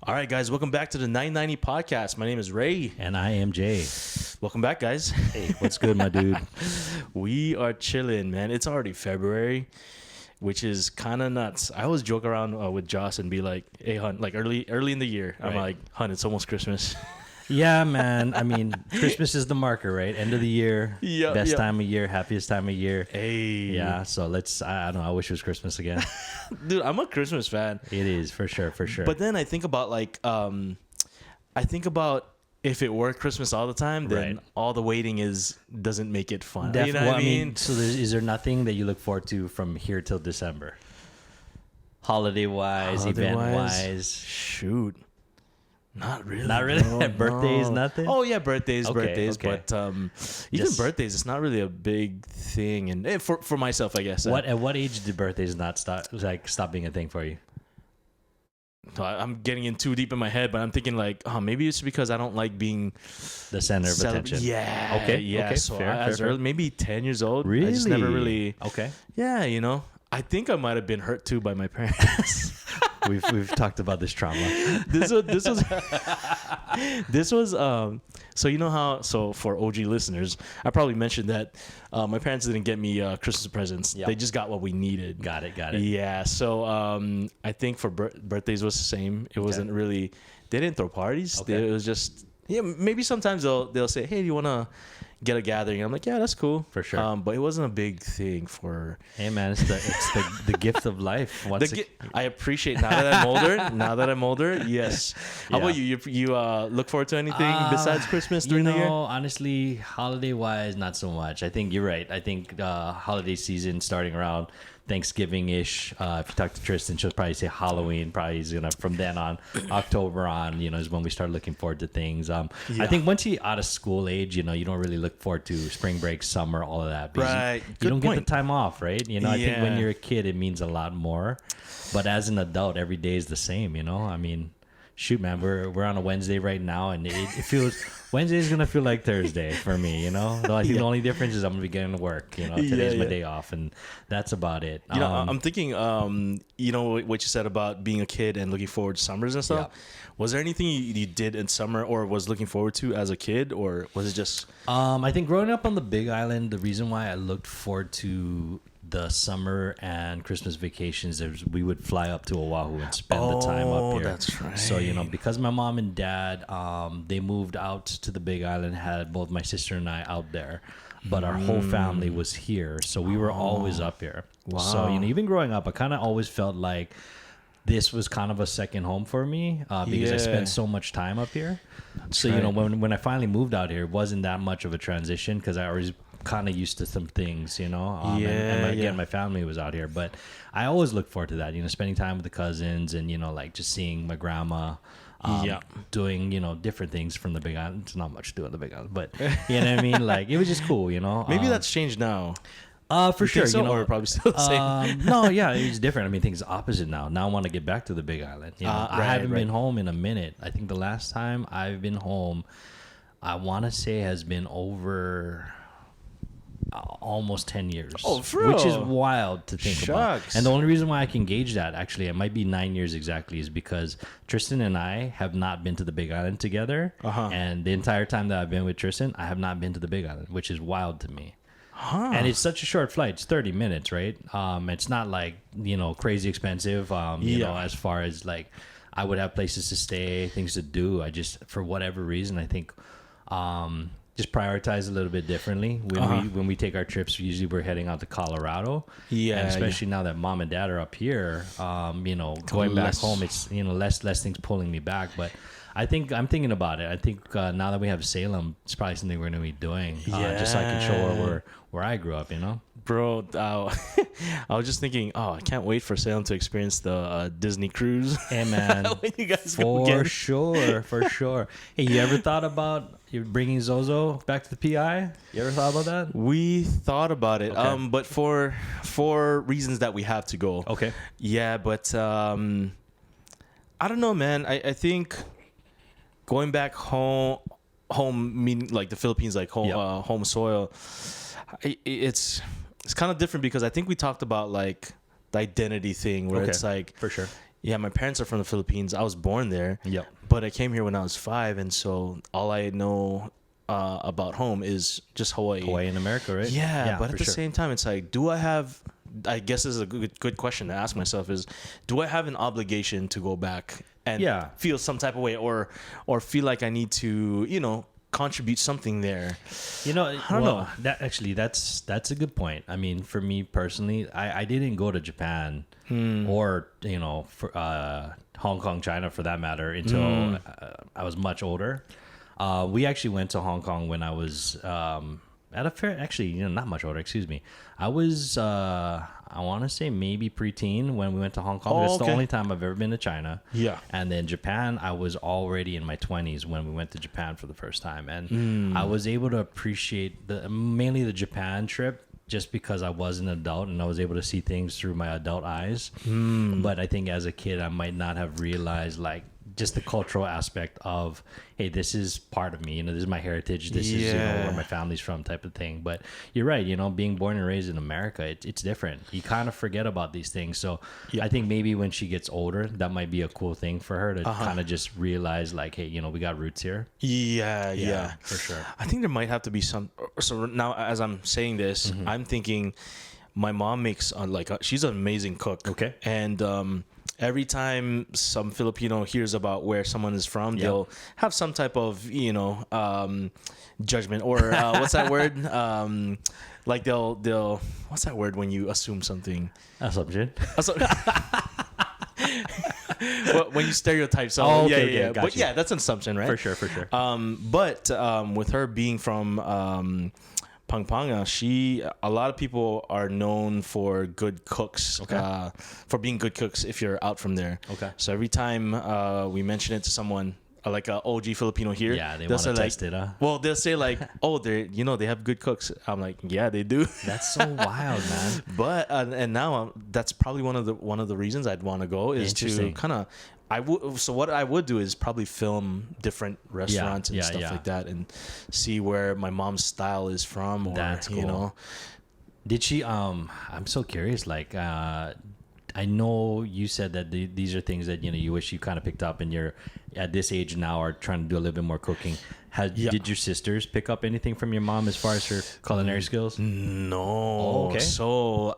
All right, guys, welcome back to the 990 podcast. My name is Ray. And I am Jay. Welcome back, guys. Hey, what's good, my dude? We are chilling, man. It's already February, which is kind of nuts. I always joke around with Joss and be like, hey, hun, like early in the year, I'm like, hun, it's almost Christmas. Yeah, man. I mean, Christmas is the marker, right? End of the year. Best time of year, happiest time of year. Hey. Yeah, so I don't know. I wish it was Christmas again. Dude, I'm a Christmas fan. It is, for sure. But then I think about if it were Christmas all the time, then all the waiting doesn't make it fun. Definitely. You know what I mean? So is there nothing that you look forward to from here till December? Holiday-wise, event-wise? Shoot. Not really. Bro, birthdays, nothing? Oh, yeah, birthdays. Okay. But even birthdays, it's not really a big thing. And for myself, I guess. At what age did birthdays not stop being a thing for you? I'm getting in too deep in my head, but I'm thinking maybe it's because I don't like being the center of attention. Yeah. Okay. Yeah. Okay. So fair. early, maybe 10 years old. Really? I just never really. Okay. Yeah, I think I might have been hurt too by my parents. We've talked about this trauma. This was so for OG listeners, I probably mentioned that my parents didn't get me Christmas presents. Yep. They just got what we needed. Got it. Yeah. So I think for birthdays was the same. It wasn't really. They didn't throw parties. Okay. It was just maybe sometimes they'll say, hey, do you want to get a gathering? I'm like, yeah, that's cool. For sure. But it wasn't a big thing for... Hey, man, it's the gift of life. I appreciate now that I'm older, yes. How about you? You look forward to anything besides Christmas during the year? Honestly, holiday-wise, not so much. I think you're right. I think holiday season starting around Thanksgiving-ish. If you talk to Tristan, she'll probably say Halloween. Probably is gonna from then on, October on, is when we start looking forward to things. I think once you're out of school age, you don't really look forward to spring break, summer, all of that. Right. You don't get the time off, right? I think when you're a kid, it means a lot more. But as an adult, every day is the same. I mean, shoot, man, we're on a Wednesday right now, and it feels Wednesday's gonna feel like Thursday for me. Though I think the only difference is I'm gonna be getting to work. Today's my day off, and that's about it. I'm thinking, what you said about being a kid and looking forward to summers and stuff. Yeah. Was there anything you did in summer or was looking forward to as a kid, or was it just? I think growing up on the Big Island, the reason why I looked forward to the summer and Christmas vacations is we would fly up to Oahu and spend the time up here. That's right. So because my mom and dad they moved out to the Big Island, had both my sister and I out there, but our whole family was here, so we were always up here. Wow. So even growing up, I kind of always felt like this was kind of a second home for me because I spent so much time up here. That's so right. When I finally moved out here, it wasn't that much of a transition because I always kind of used to some things, and my family was out here, but I always look forward to that, spending time with the cousins and just seeing my grandma doing different things from the Big Island. It's not much to do on the Big Island, but you know what I mean, like it was just cool. Maybe that's changed now. For sure, so, or probably still the same. No, yeah, it's different. I mean, things are opposite now. Now I want to get back to the Big Island. I haven't been home in a minute. I think the last time I've been home, I want to say has been over almost 10 years. Oh, for real? Which is wild to think about. And the only reason why I can gauge that, actually, it might be 9 years exactly, is because Tristan and I have not been to the Big Island together. And the entire time that I've been with Tristan, I have not been to the Big Island, which is wild to me. And it's such a short flight. It's 30 minutes, right? It's not like, crazy expensive, as far as like I would have places to stay, things to do. I just, for whatever reason, I think just prioritize a little bit differently. When we take our trips, usually we're heading out to Colorado. Yeah. And especially now that mom and dad are up here, going back home, it's, less things pulling me back. But I'm thinking about it. I think now that we have Salem, it's probably something we're going to be doing. Just so I can show where I grew up, Bro, I was just thinking, I can't wait for Salem to experience the Disney cruise. Hey, man. When you guys for go sure. Hey, you ever thought about bringing Zozo back to the PI? You ever thought about that? We thought about it, okay. But for reasons that we have to go. Okay. Yeah, but I don't know, man. I think going back home meaning like the Philippines, like home soil. It's kind of different because I think we talked about like the identity thing where it's like, for sure, Yeah, my parents are from the Philippines. I was born there. Yep. But I came here when I was 5, and so all I know about home is just Hawaii. Hawaii in America, right? Yeah, but at the same time, it's like, do I have? I guess this is a good question to ask myself: is do I have an obligation to go back and feel some type of way, or feel like I need to, contribute something there? I don't know. That's a good point. I mean, for me personally, I didn't go to Japan or for Hong Kong, China for that matter until I was much older. We actually went to Hong Kong when I was at a fair, actually, not much older. Excuse me. I was I want to say maybe preteen when we went to Hong Kong. That's the only time I've ever been to China. Yeah. And then Japan, I was already in my 20s when we went to Japan for the first time. And I was able to appreciate mainly the Japan trip just because I was an adult and I was able to see things through my adult eyes. But I think as a kid, I might not have realized just the cultural aspect of, hey, this is part of me, this is my heritage, this is where my family's from, type of thing. But you're right, being born and raised in America, it's different. You kind of forget about these things. So I think maybe when she gets older, that might be a cool thing for her to kind of just realize, like, hey, we got roots here. Yeah, for sure. I think there might have to be some. So now, as I'm saying this, I'm thinking my mom makes she's an amazing cook. Okay. And every time some Filipino hears about where someone is from, they'll have some type of, judgment, or what's that word? Like they'll what's that word when you assume something? Assumption. Well, when you stereotype someone. Okay, but yeah, that's an assumption, right? For sure. But with her being from Pampanga, a lot of people are known for good cooks, for being good cooks if you're out from there. Okay. So every time we mention it to someone, like an OG Filipino here, they want to test it, huh? Well, they'll say like, oh, they have good cooks. I'm like, yeah, they do. That's so wild, man. But and now that's probably one of the reasons I'd want to go is to kind of. So what I would do is probably film different restaurants and stuff like that, and see where my mom's style is from. Or, that's cool. Did she? I'm so curious. Like, I know you said that these are things that you wish you kind of picked up, and you're at this age now are trying to do a little bit more cooking. Did your sisters pick up anything from your mom as far as her culinary skills? No. Oh, okay. So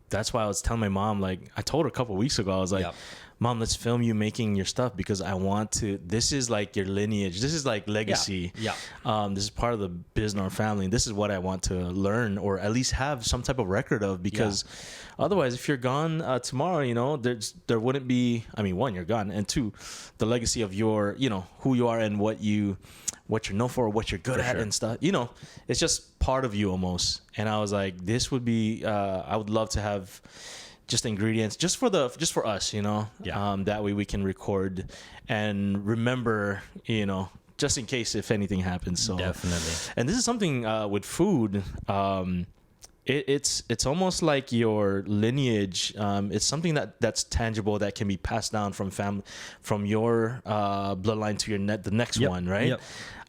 that's why I was telling my mom. Like, I told her a couple of weeks ago. I was like, Mom, let's film you making your stuff because I want to. This is like your lineage. This is like legacy. This is part of the Bisnor family. And this is what I want to learn, or at least have some type of record of. Because otherwise, if you're gone tomorrow, there wouldn't be. I mean, one, you're gone, and two, the legacy of your, who you are and what you're known for, what you're good at, and stuff. It's just part of you almost. And I was like, this would be. I would love to have. Just ingredients, just for us, that way we can record and remember, just in case if anything happens. So definitely. And this is something with food. It's almost like your lineage. It's something that's tangible that can be passed down from family, from your bloodline to the next one, right? Yep.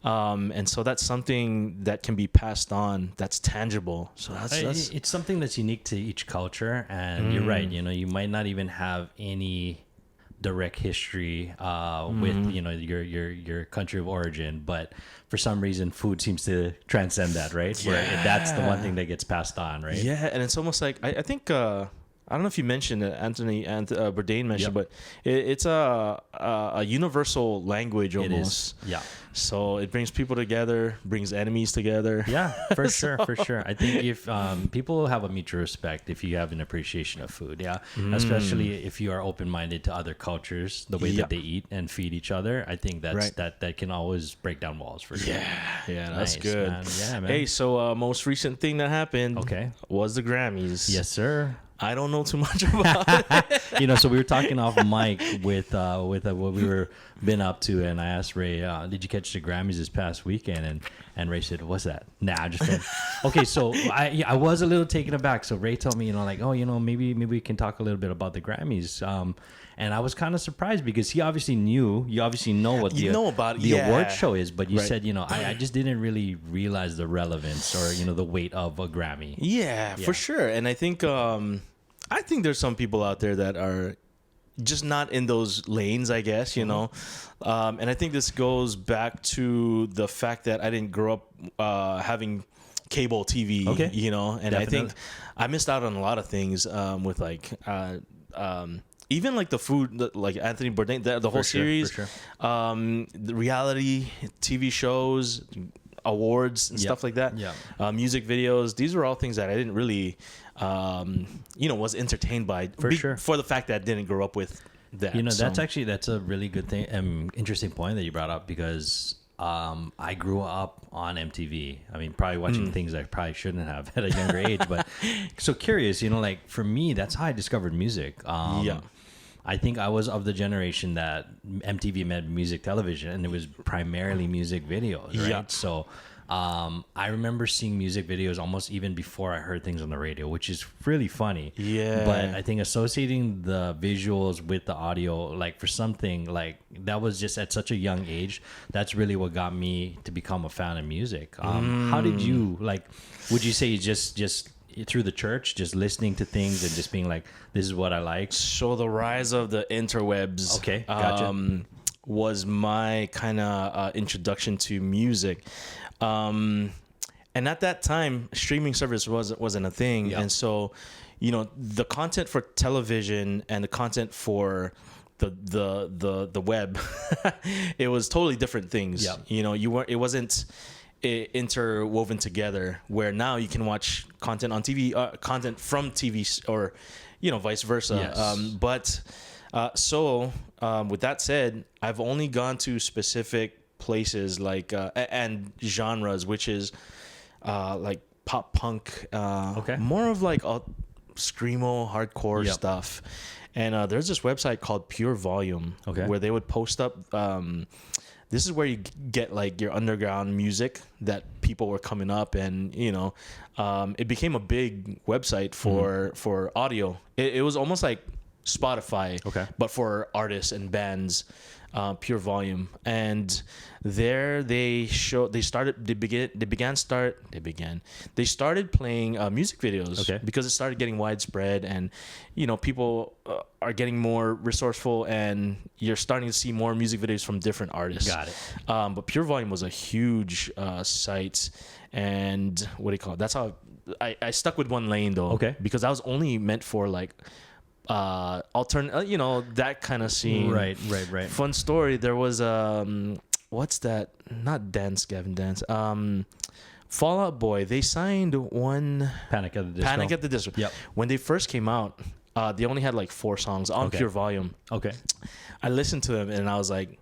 And so that's something that can be passed on. That's tangible. So that's it's something that's unique to each culture. And you're right. You might not even have any direct history with your country of origin, but for some reason, food seems to transcend that, right? Where that's the one thing that gets passed on, right? Yeah, and it's almost like I think. I don't know if you mentioned it, Anthony and Bourdain mentioned, but it's a universal language almost. It is. Yeah. So it brings people together, brings enemies together. Yeah, for sure. I think if people have a mutual respect, if you have an appreciation of food, especially if you are open-minded to other cultures, the way that they eat and feed each other, I think that can always break down walls for sure. Yeah, that's good. Man. Yeah, man. Hey, so most recent thing that happened was the Grammys. Yes, sir. I don't know too much about it. So we were talking off mic with what we were been up to, and I asked Ray, "Did you catch the Grammys this past weekend?" And Ray said, "What's that?" Nah, I'm just kidding. Okay, so I was a little taken aback. So Ray told me, maybe we can talk a little bit about the Grammys. And I was kind of surprised because he obviously knew. You obviously know what the award show is, but you said, I just didn't really realize the relevance or the weight of a Grammy. Yeah, for sure. And I think there's some people out there that are just not in those lanes, I guess, you know. And I think this goes back to the fact that I didn't grow up having cable TV, you know, and definitely. I think I missed out on a lot of things with like even like the food, like Anthony Bourdain, the whole series, the reality TV shows, awards and stuff like that, music videos. These were all things that I didn't really, you know, was entertained by for the fact that I didn't grow up with that. You know, that's a really good thing, interesting point that you brought up, because I grew up on MTV. I mean, probably watching things I probably shouldn't have at a younger age, but so curious, you know, like for me, that's how I discovered music. I think I was of the generation that MTV meant music television, and it was primarily music videos, right? Yeah. So I remember seeing music videos almost even before I heard things on the radio, which is really funny. Yeah. But I think associating the visuals with the audio, like for something like that was just at such a young age, that's really what got me to become a fan of music. How did you, like, would you say you just through the church, just listening to things and just being like, this is what I like? So the rise of the interwebs was my kind of introduction to music. And at that time, streaming service wasn't a thing. Yep. And so, you know, the content for television and the content for the web, it was totally different things. Yep. You know, it wasn't interwoven together, where now you can watch content on TV, content from TV, or, you know, vice versa. Yes. With that said, I've only gone to specific places like and genres, which is like pop punk, more of like screamo hardcore stuff. And there's this website called Pure Volume, where they would post up this is where you get like your underground music that people were coming up, and you know, it became a big website for audio. It was almost like Spotify, but for artists and bands. Pure Volume, and there they started playing music videos, because it started getting widespread, and you know, people are getting more resourceful, and you're starting to see more music videos from different artists. Got it. But Pure Volume was a huge site, and what do you call it? That's how I stuck with one lane though, because that was only meant for like alternate, you know, that kind of scene. Right. Fun story. There was what's that? Not Gavin Dance. Fall Out Boy. They signed one. Panic at the Disco. Yep. When they first came out, they only had like 4 songs on Pure Volume. I listened to them and I was like,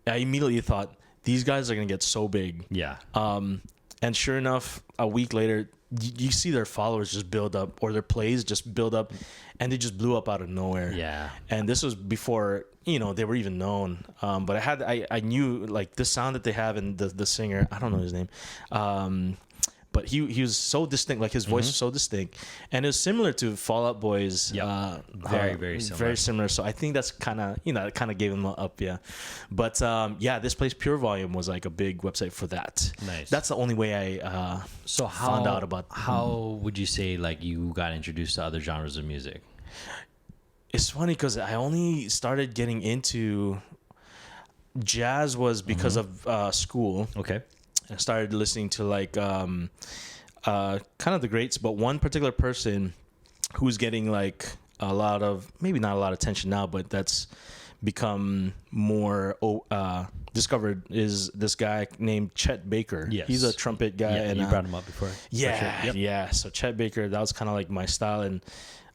I immediately thought, these guys are gonna get so big. Yeah. And sure enough, a week later, you see their followers just build up, or their plays just build up, and they just blew up out of nowhere. Yeah. And this was before, you know, they were even known. But I knew like the sound that they have, and the singer, I don't know his name. But he was so distinct, like his voice was so distinct, and it was similar to Fall Out Boy's. Very similar. So I think that's kind of, you know, that kind of gave him up, But this place Pure Volume was like a big website for that. Nice. That's the only way I found out about. How would you say like you got introduced to other genres of music? It's funny because I only started getting into jazz was because of school. I started listening to like kind of the greats, but one particular person who's getting like a lot of, maybe not a lot of attention now, but that's become more discovered, is this guy named Chet Baker. Yes. He's a trumpet guy. And you brought him up before. Yeah. So Chet Baker, that was kind of like my style, and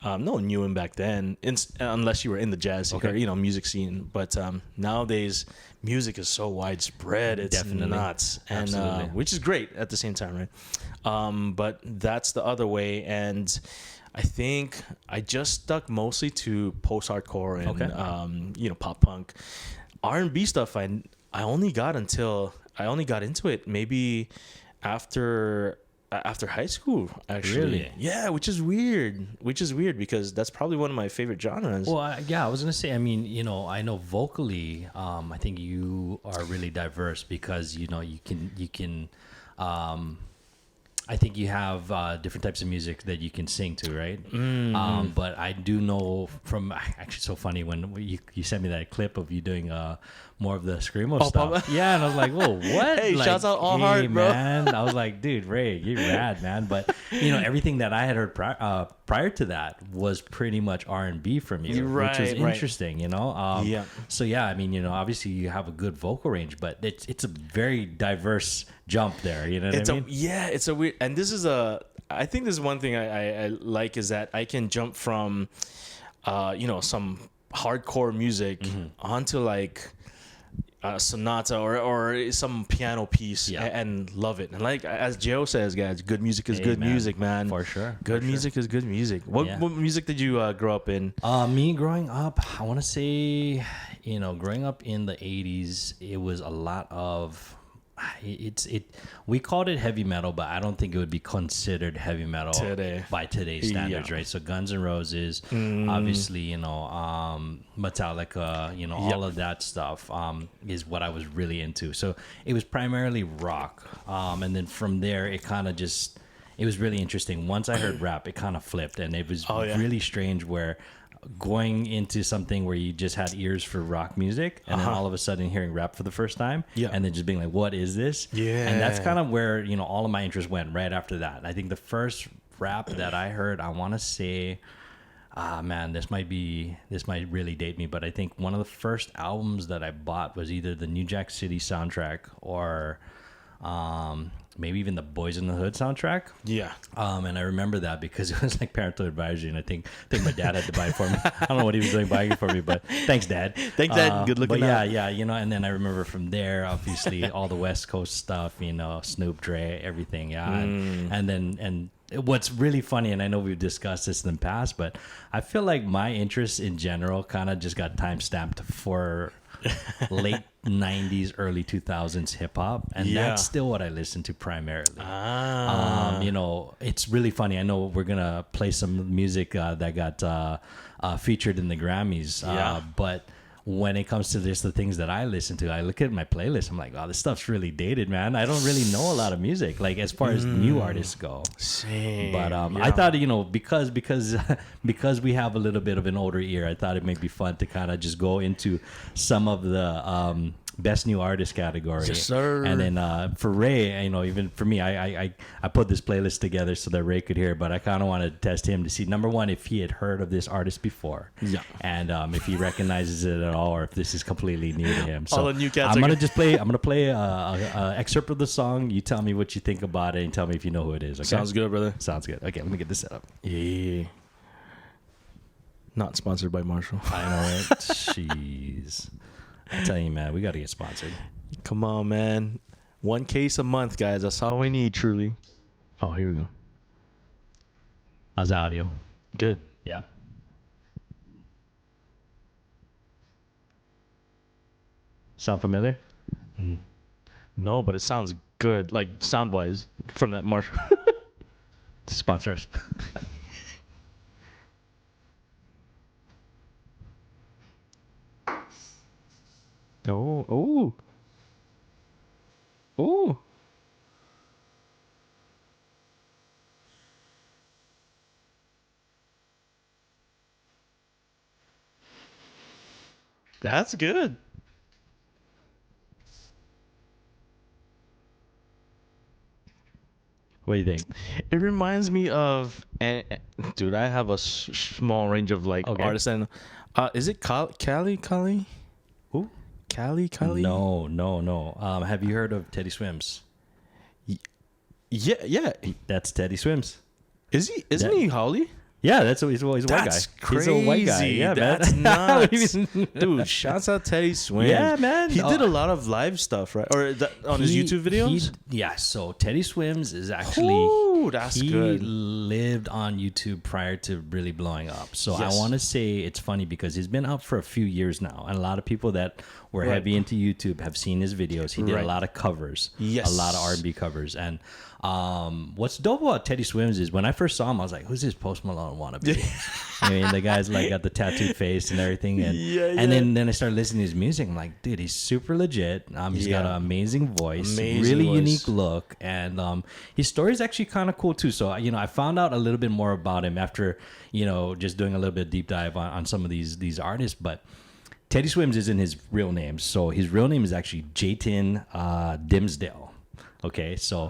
no one knew him back then, unless you were in the jazz or, you know, music scene. But nowadays, music is so widespread, it's definitely nuts, and which is great at the same time, right? But that's the other way, and I think I just stuck mostly to post-hardcore and you know, pop punk. R&B stuff I only got into it maybe after high school, actually. Really? Yeah, which is weird because that's probably one of my favorite genres. Well, I was gonna say, I mean, you know, I know vocally, I think you are really diverse, because you know, you can I think you have different types of music that you can sing to, right? But I do know from actually so funny when you sent me that clip of you doing more of the screamo stuff. Yeah, and I was like, whoa, what? Hey, like, shouts out All Heart, bro. Man. I was like, dude, Ray, you're rad, man. But everything that I had heard prior to that was pretty much R&B from you, which was interesting, Yeah. So yeah, I mean, obviously you have a good vocal range, but it's a very diverse jump there. You know what I mean? It's a weird, and this is I think this is one thing I like is that I can jump from, some hardcore music onto like sonata or some piano piece and love it. And like as Joe says, guys, good music is good music, man. For sure. Good music is good music. What music did you grow up in? Me growing up, I want to say, growing up in the 80s, it was a lot of we called it heavy metal, but I don't think it would be considered heavy metal by today's standards, right? So Guns N' Roses, obviously, Metallica, all of that stuff is what I was really into. So it was primarily rock, and then from there it kind of just it was really interesting. Once I heard rap, it kind of flipped, and it was really strange where going into something where you just had ears for rock music and then all of a sudden hearing rap for the first time and then just being like, what is this? And that's kind of where all of my interest went right after that. I think the first rap that I heard, I want to say, man, this might really date me, but I think one of the first albums that I bought was either the New Jack City soundtrack or maybe even the Boys in the Hood soundtrack. Yeah. And I remember that because it was like parental advisory, and I think my dad had to buy it for me. I don't know what he was doing buying it for me, but thanks, Dad. Thanks, Dad. Good looking. But yeah, and then I remember from there, obviously, all the West Coast stuff, Snoop, Dre, everything, and what's really funny, and I know we've discussed this in the past, but I feel like my interest in general kind of just got time stamped for late 90s, early 2000s hip hop, and that's still what I listen to primarily. It's really funny. I know we're gonna play some music that got featured in the Grammys, but when it comes to just the things that I listen to, I look at my playlist. I'm like, oh, this stuff's really dated, man. I don't really know a lot of music, like as far as new artists go. Same. But I thought, because we have a little bit of an older ear, I thought it may be fun to kind of just go into some of the best new artist category. Yes, sir. And then for Ray, even for me, I put this playlist together so that Ray could hear, but I kind of wanted to test him to see, number one, if he had heard of this artist before, and if he recognizes it at all, or if this is completely new to him. So I'm gonna play a excerpt of the song. You tell me what you think about it and tell me if you know who it is. Okay? Sounds good, brother. Sounds good. Okay, let me get this set up. Yeah. Not sponsored by Marshall. I know, right? Jeez. I'm telling you, man, we got to get sponsored. Come on, man. 1 case a month, guys. That's all we need, truly. Oh, here we go. How's the audio? Good. Yeah. Sound familiar? No, but it sounds good, like sound-wise, from that Marshall. Sponsors. Oh. That's good. What do you think? It reminds me of, dude, I have a small range of like artists. And is it Cali? Who? Cali? No. Have you heard of Teddy Swims? Yeah. That's Teddy Swims. Is he? Isn't he Holly? Yeah, he's a white guy. That's crazy. He's a white guy. Yeah, that's man. nuts. Dude, shouts out Teddy Swims. Yeah, man. He did a lot of live stuff, right? Or on his YouTube videos? So Teddy Swims is actually... Ooh, that's good. He lived on YouTube prior to really blowing up. So I want to say it's funny because he's been out for a few years now. And a lot of people that were heavy into YouTube have seen his videos. He did a lot of covers. Yes. A lot of R&B covers. And what's dope about Teddy Swims is when I first saw him, I was like, who's this Post Malone wannabe? I mean, the guy's like got the tattooed face and everything. And then I started listening to his music. I'm like, dude, he's super legit. He's got an amazing voice, really unique look. And his story is actually kind of cool too. So, I found out a little bit more about him after, just doing a little bit of deep dive on some of these artists. But Teddy Swims isn't his real name. So his real name is actually Jayton Dimsdale. Okay, so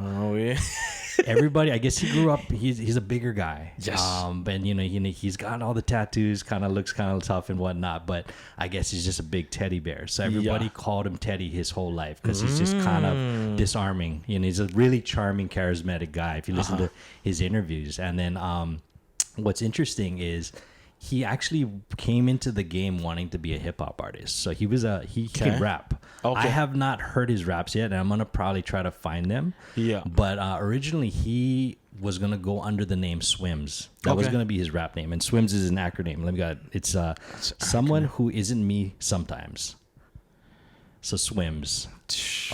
everybody, I guess he grew up. He's a bigger guy. Yes. And he's got all the tattoos. Kind of looks kind of tough and whatnot. But I guess he's just a big teddy bear. So everybody called him Teddy his whole life because he's just kind of disarming. He's a really charming, charismatic guy. If you listen to his interviews, and then what's interesting is he actually came into the game wanting to be a hip hop artist. So he can rap. Okay. I have not heard his raps yet, and I'm gonna probably try to find them. Yeah. But originally he was gonna go under the name Swims. That was gonna be his rap name, and Swims is an acronym. Let me go. It's someone who isn't me sometimes. So Swims.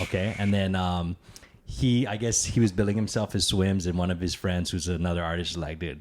Okay, and then I guess he was billing himself as Swims, and one of his friends, who's another artist, is like, dude,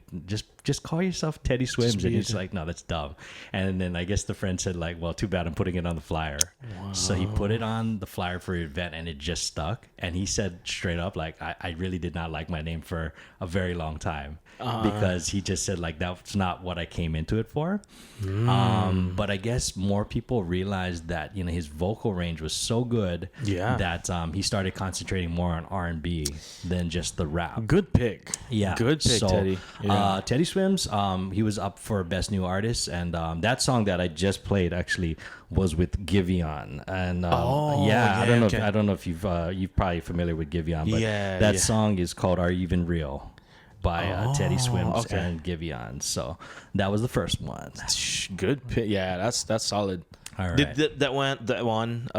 just call yourself Teddy Swims. And he's like, no, that's dumb. And then I guess the friend said, like, well, too bad, I'm putting it on the flyer. Wow. So he put it on the flyer for an event, and it just stuck. And he said straight up, like, I really did not like my name for a very long time. Because he just said, like, that's not what I came into it for. But I guess more people realized that, his vocal range was so good that he started concentrating more on R&B than just the rap. Good pick. Yeah. Good pick, so, Teddy. Yeah. Teddy Swims, he was up for Best New Artist, and that song that I just played actually was with Giveon. And I don't know if you've probably familiar with Giveon, but that song is called Are You Even Real? By Teddy Swims and Giveon. So that was the first one. Good pick. Yeah, that's solid. All right. Did that one?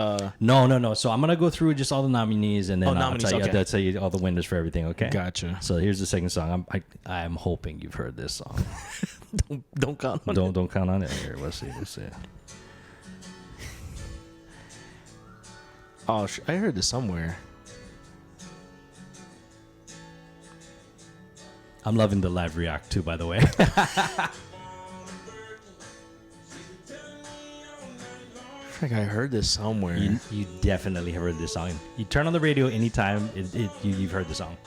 No. So I'm gonna go through just all the nominees, and then I'll tell you all the winners for everything. Okay. Gotcha. So here's the second song. I'm hoping you've heard this song. don't count on it. Don't count on it. Here, let's see. Oh, I heard this somewhere. I'm loving the live react too, by the way. I think I heard this somewhere. You definitely heard this song. You turn on the radio anytime, you've heard the song.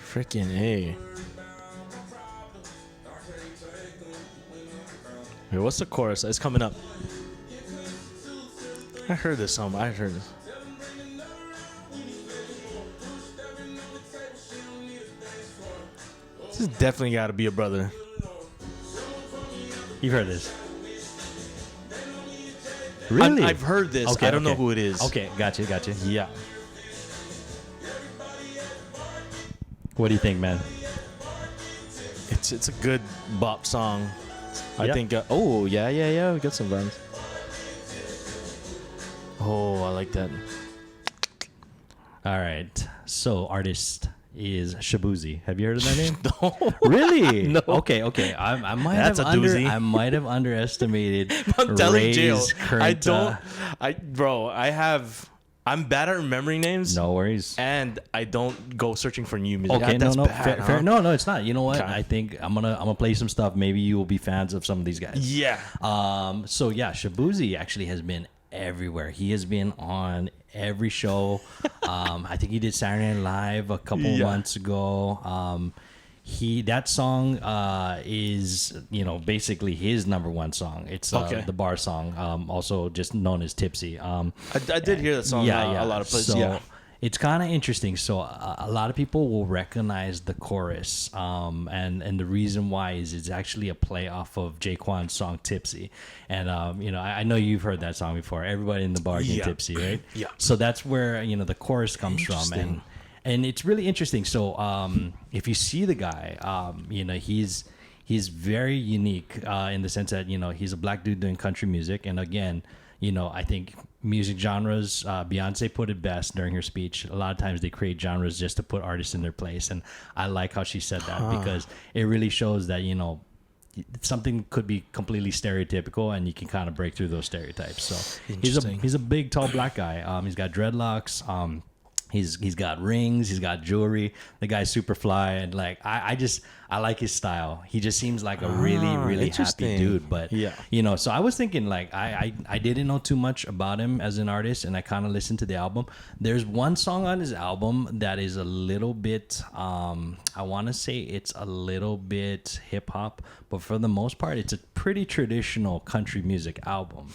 Freaking A. Wait, what's the chorus? It's coming up. I heard this song. This has definitely got to be a brother. You've heard this? Really? I've heard this. Okay, I don't know who it is. Okay, gotcha. Yeah. What do you think, man? It's a good bop song. I think. Yeah. We got some vibes. Oh, I like that. All right. So, artist is Shabuzi. Have you heard of that name? No. Really? No. Okay. I might have underestimated. I'm telling Jill. Current, I'm bad at remembering names. No worries. And I don't go searching for new music. Okay, that's bad, fair. No, it's not. You know what? Okay. I think I'm gonna play some stuff. Maybe you will be fans of some of these guys. Yeah. So yeah, Shabuzi actually has been everywhere. He has been on every show. I think he did Saturday Night Live a couple months ago. That song is basically his number one song. It's the bar song, also just known as Tipsy. I did hear that song a lot of places. So it's kind of interesting. So a lot of people will recognize the chorus, and the reason why is it's actually a play off of Jaquan's song Tipsy. And I know you've heard that song before. Everybody in the bar getting tipsy, right? Yeah. So that's where the chorus comes from, and it's really interesting. So if you see the guy, he's very unique in the sense that he's a black dude doing country music, and again, I think music genres, Beyonce put it best during her speech. A lot of times they create genres just to put artists in their place, and I like how she said that because it really shows that something could be completely stereotypical, and you can kind of break through those stereotypes. So he's a big, tall black guy. He's got dreadlocks. He's got rings, he's got jewelry. The guy's super fly, and like I like his style. He just seems like a really happy dude. But so I was thinking like I didn't know too much about him as an artist, and I kind of listened to the album. There's one song on his album that is a little bit I want to say it's a little bit hip hop, but for the most part it's a pretty traditional country music album.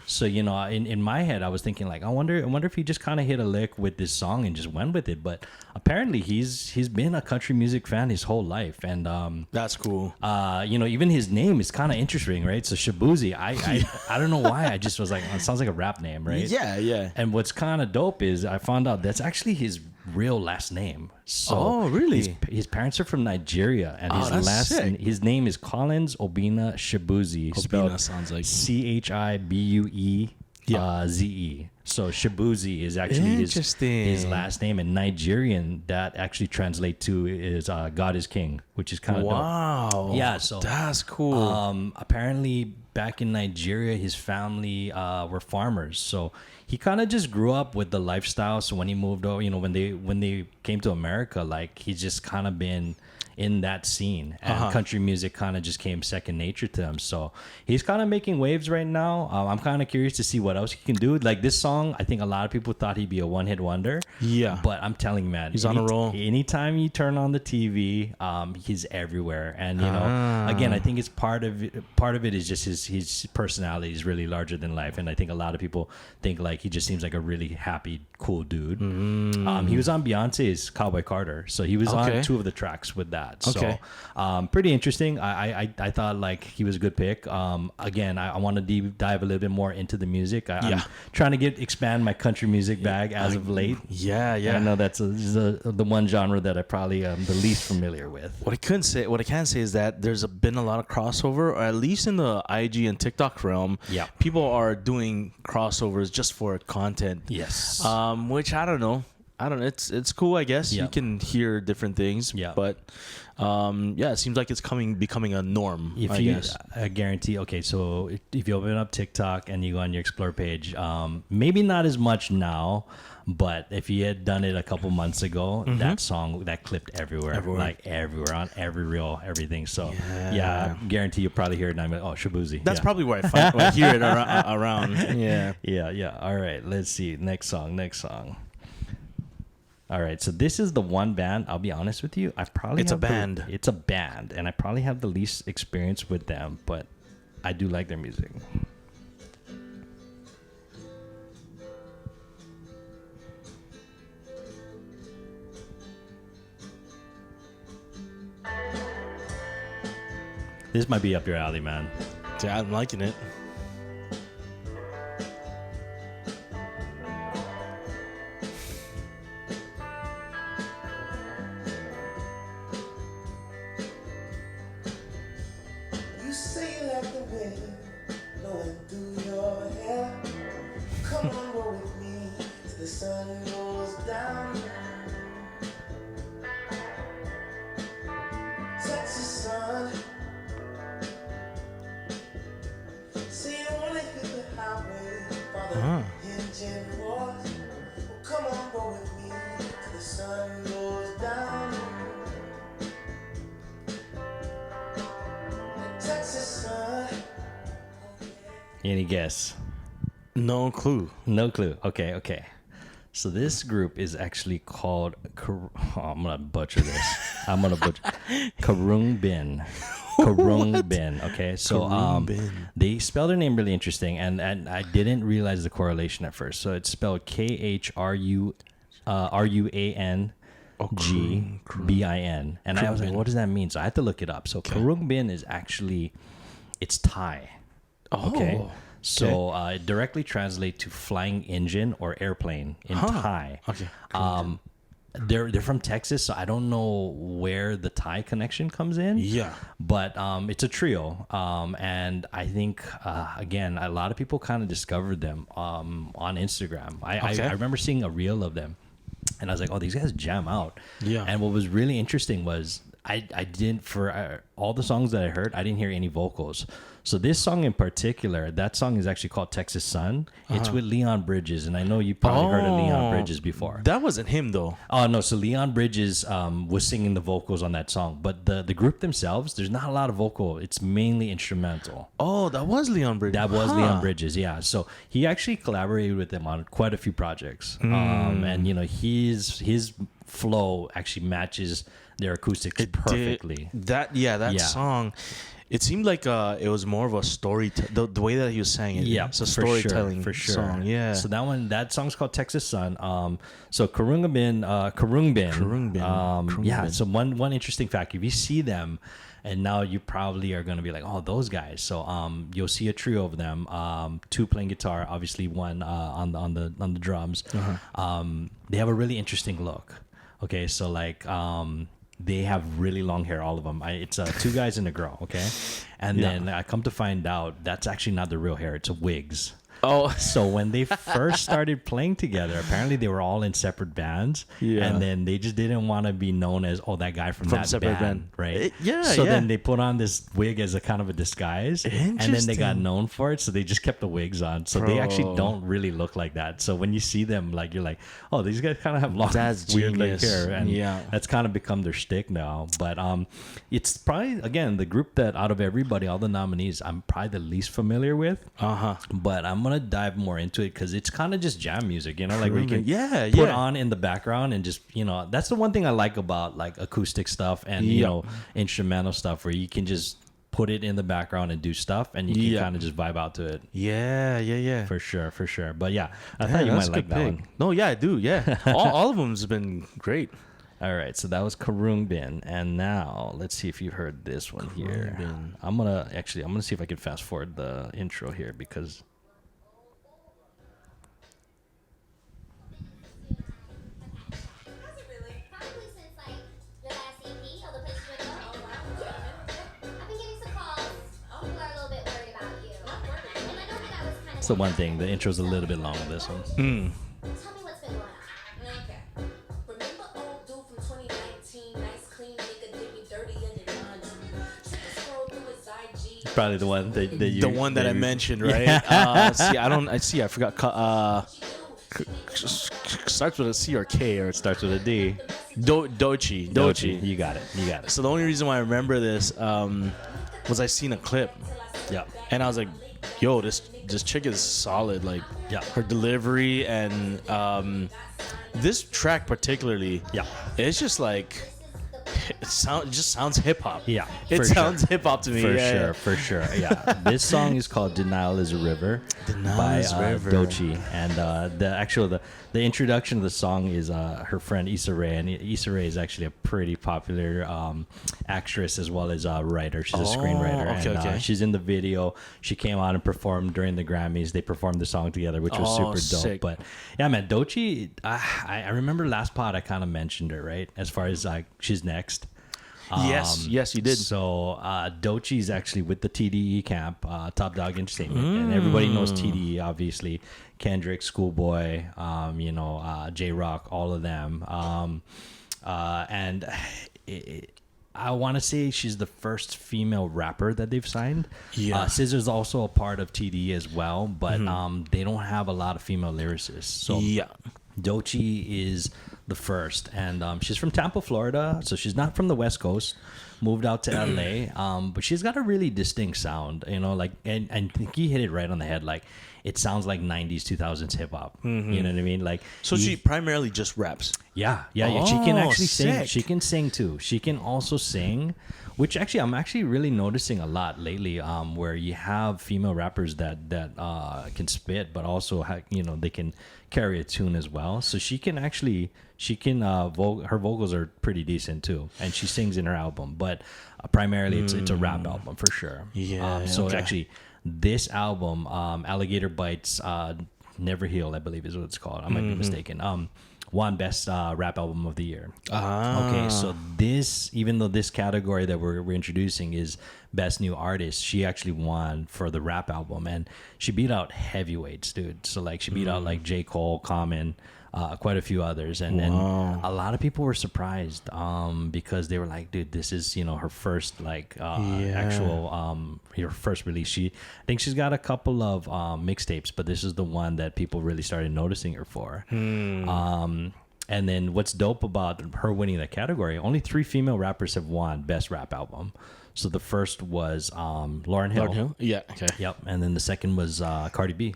So in my head I was thinking like I wonder if he just kind of hit a lick with this song and just went with it. But apparently he's been a country music fan his whole life, and that's cool. Even his name is kind of interesting, right? So Shabuzi, I don't know why, I just was like, it sounds like a rap name, right? Yeah. And what's kind of dope is I found out that's actually his real last name. So really? His parents are from Nigeria, and his name is Collins Obinna Shabuzi. Obinna sounds like Chibue. Ze. So Shabuzi is actually his last name, and Nigerian that actually translate to is God is King, which is kind of dope. Yeah, so that's cool. Apparently back in Nigeria his family were farmers, so he kind of just grew up with the lifestyle. So when he moved over, when they came to America, like he's just kind of been in that scene, and country music kind of just came second nature to him. So he's kind of making waves right now. I'm kind of curious to see what else he can do. Like this song, I think a lot of people thought he'd be a one-hit wonder. Yeah, but I'm telling you, man, he's on a roll. Anytime you turn on the TV, he's everywhere. And again, I think it's part of it is just his personality is really larger than life. And I think a lot of people think like he just seems like a really happy, cool dude. He was on Beyonce's Cowboy Carter, so he was on 2 of the tracks with that. So pretty interesting. I thought like he was a good pick. Again, I want to deep dive a little bit more into the music. I'm trying to expand my country music bag as of late. Yeah. I know that's the one genre that I probably am the least familiar with. What I can say is that there's been a lot of crossover, or at least in the IG and TikTok realm. Yeah, people are doing crossovers just for content. Yes. Which I don't know. It's cool, I guess. You can hear different things. Yeah. But it seems like it's becoming a norm. I guess. I guarantee. Okay, so if you open up TikTok and you go on your Explore page, maybe not as much now, but if you had done it a couple months ago, that song that clipped everywhere, like everywhere on every reel, everything. So I guarantee you'll probably hear it. And I'm like, oh, Shabuzi. That's probably where I hear it around. Yeah. All right, let's see. Next song. All right, so this is the one band, I'll be honest with you, it's a band, and I probably have the least experience with them, but I do like their music. This might be up your alley, man. Yeah, I'm liking it. Any guess? No clue. Okay. So this group is actually called I'm gonna butcher this. Karung Bin. Okay, so they spell their name really interesting, and I didn't realize the correlation at first. So it's spelled KHRUANGBIN, and I was like, what does that mean? So I had to look it up. So Karung Bin is actually it's Thai. Okay. So it directly translates to flying engine or airplane in Thai. Okay. They're from Texas, so I don't know where the Thai connection comes in. Yeah. But it's a trio. And I think, again, a lot of people kind of discovered them on Instagram. I remember seeing a reel of them, and I was like, oh, these guys jam out. Yeah. And what was really interesting was I didn't, for all the songs that I heard, I didn't hear any vocals. So this song in particular, that song is actually called Texas Sun. It's with Leon Bridges, and I know you probably heard of Leon Bridges before. That wasn't him though. Oh no, so Leon Bridges was singing the vocals on that song, but the group themselves, there's not a lot of vocal. It's mainly instrumental. Oh, that was Leon Bridges. That was Leon Bridges, yeah. So he actually collaborated with them on quite a few projects, and you know his flow actually matches their acoustics perfectly. That song. It seemed like it was more of a story. The way that he was saying it. Yeah, it's a storytelling song. Yeah. So that song's called Texas Sun. So Karungbin. Yeah. So one interesting fact: if you see them, and now you probably are going to be like, oh, those guys. So you'll see a trio of them. Two playing guitar, obviously one on the drums. They have a really interesting look. Okay, so like. They have really long hair, all of them. It's two guys and a girl, okay? And then I come to find out that's actually not the real hair. It's wigs. Oh. So when they first started playing together, apparently they were all in separate bands. Yeah. And then they just didn't want to be known as, oh, that guy from that band. Right? So then they put on this wig as a kind of a disguise. And then they got known for it, so they just kept the wigs on. So they actually don't really look like that. So when you see them, like you're like, oh, these guys kind of have long, weird like hair. And that's kind of become their shtick now. But it's probably, again, the group that out of everybody, all the nominees, I'm probably the least familiar with. But I'm going to dive more into it because it's kind of just jam music, you know, like where you can put on in the background and just, you know, that's the one thing I like about like acoustic stuff and you know, instrumental stuff where you can just put it in the background and do stuff and you can kind of just vibe out to it. For sure. But yeah, I thought you might like that one. No, yeah, I do. All of them has been great. All right, so that was Karungbin, and now let's see if you've heard this one here. I'm gonna see if I can fast forward the intro here because that's the one thing. The intro's a little bit long on this one. Tell me what's been going on. Okay. Remember old dude from 2019? Nice clean nigga did me dirty in the laundry. Scroll through his IG. Probably the one that you, the one that I mentioned, right? I forgot. Starts with a C or K, or it starts with a D. Doechii. You got it. So the only reason why I remember this was I seen a clip. Yeah. And I was like, yo, this chick is solid. Like, her delivery and this track particularly. Yeah. It's just like. It just sounds hip hop. Yeah, it sounds hip hop to me. For sure. Yeah, this song is called "Denial Is a River" by Doechii, and the introduction of the song is her friend Issa Rae, and Issa Rae is actually a pretty popular actress as well as a writer. She's a screenwriter, and she's in the video. She came out and performed during the Grammys. They performed the song together, which was super dope. Sick. But yeah, man, Doechii. I remember last pod I kind of mentioned her, right? As far as like she's next. Yes, you did. So Doechii is actually with the TDE camp, Top Dog Entertainment, and everybody knows TDE, obviously. Kendrick, Schoolboy, J Rock, all of them. And I want to say she's the first female rapper that they've signed. Yeah. SZA's also a part of TDE as well, but they don't have a lot of female lyricists. So Doechii is the first, and she's from Tampa, Florida, so she's not from the West Coast. Moved out to LA, but she's got a really distinct sound, you know, like, and I think you hit it right on the head. Like, it sounds like 90s, 2000s hip hop. You know what I mean? Like, so she primarily just raps. Yeah. She can actually sing. She can sing too. She can also sing, which actually I'm actually really noticing a lot lately. Where you have female rappers that can spit, but also they can carry a tune as well. So she can her vocals are pretty decent too, and she sings in her album. But primarily it's a rap album for sure. So actually, this album, Alligator Bites, Never Heal, I believe is what it's called. I might be mistaken. Won Best Rap Album of the Year. Okay, so this, even though this category that we're introducing is Best New Artist, she actually won for the rap album, and she beat out heavyweights, dude. So like she beat out like J. Cole, Common, quite a few others, and a lot of people were surprised because they were like, dude, this is her first actual her first release. I think she's got a couple of mixtapes, but this is the one that people really started noticing her for. And then what's dope about her winning that category, only 3 female rappers have won Best Rap Album. So the first was Lauryn Hill. Yeah. Okay. Yep. And then the second was Cardi B.